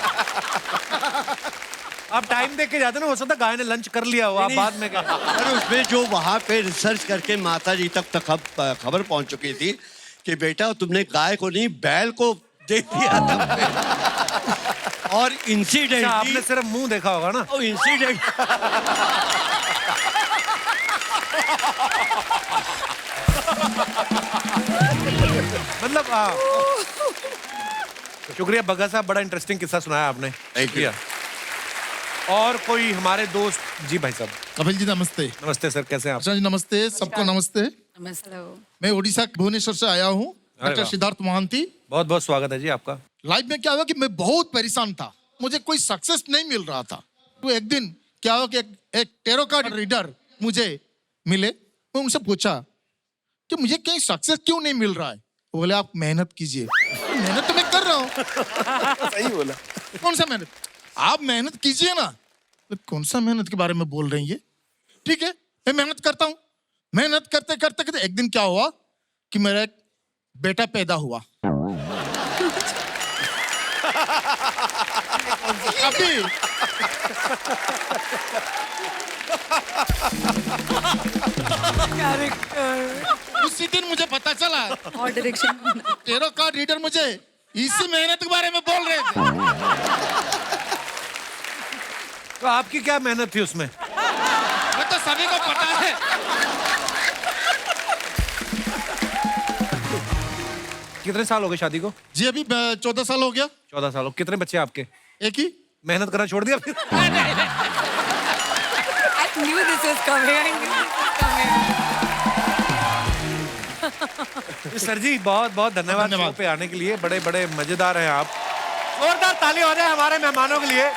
आप टाइम देख के जाते ना, हो सकता गाय ने लंच कर लिया हो, आप बाद में गए। अरे उसमें जो वहाँ पे रिसर्च करके माता जी तक खबर पहुंच चुकी थी कि बेटा तुमने गाय को नहीं बैल को दे दिया था। और इंसिडेंट आपने सिर्फ मुंह देखा होगा ना। और इंसिडेंट मतलब शुक्रिया बग्गा साहब, बड़ा इंटरेस्टिंग किस्सा सुनाया आपने। शुक्रिया। और कोई हमारे दोस्त जी, भाई साहब। कपिल जी नमस्ते। नमस्ते सर, कैसे हैं आप? जी नमस्ते, सबको नमस्ते। नमस्ते। मैं उड़ीसा भुवनेश्वर से आया हूँ, डॉक्टर सिद्धार्थ मोहंती। बहुत बहुत स्वागत है जी आपका। लाइफ में क्या हुआ कि मैं बहुत परेशान था, मुझे कोई सक्सेस नहीं मिल रहा था। तो एक दिन क्या हुआ कि एक टेरो कार्ड रीडर मुझे मिले। मैं उनसे पूछा कि मुझे कहीं सक्सेस क्यों नहीं मिल रहा है। वो बोले आप मेहनत कीजिए। मेहनत तो मैं कर रहा हूँ। सही बोला। कौन सा मेहनत? आप मेहनत कीजिए ना। तो कौन सा मेहनत के बारे में बोल रही है? ठीक है, मैं मेहनत करता हूँ। मेहनत करते करते करते एक दिन क्या हुआ कि मेरा एक बेटा पैदा हुआ। अभी उसी दिन मुझे पता चला और डायरेक्शन टेरो कार्ड रीडर मुझे इसी मेहनत के बारे में बोल रहे थे। तो आपकी क्या मेहनत थी उसमें? मैं तो सभी को पता है। कितने साल हो गए शादी को? जी अभी 14 साल हो गया। 14 साल हो। कितने बच्चे आपके? एक ही। मेहनत करना छोड़ दिया फिर? I knew this was coming. Sir ji बहुत बहुत धन्यवाद शो पे आने के लिए। बड़े बड़े मजेदार हैं आप। जोरदार ताली हो जाए हमारे मेहमानों के लिए।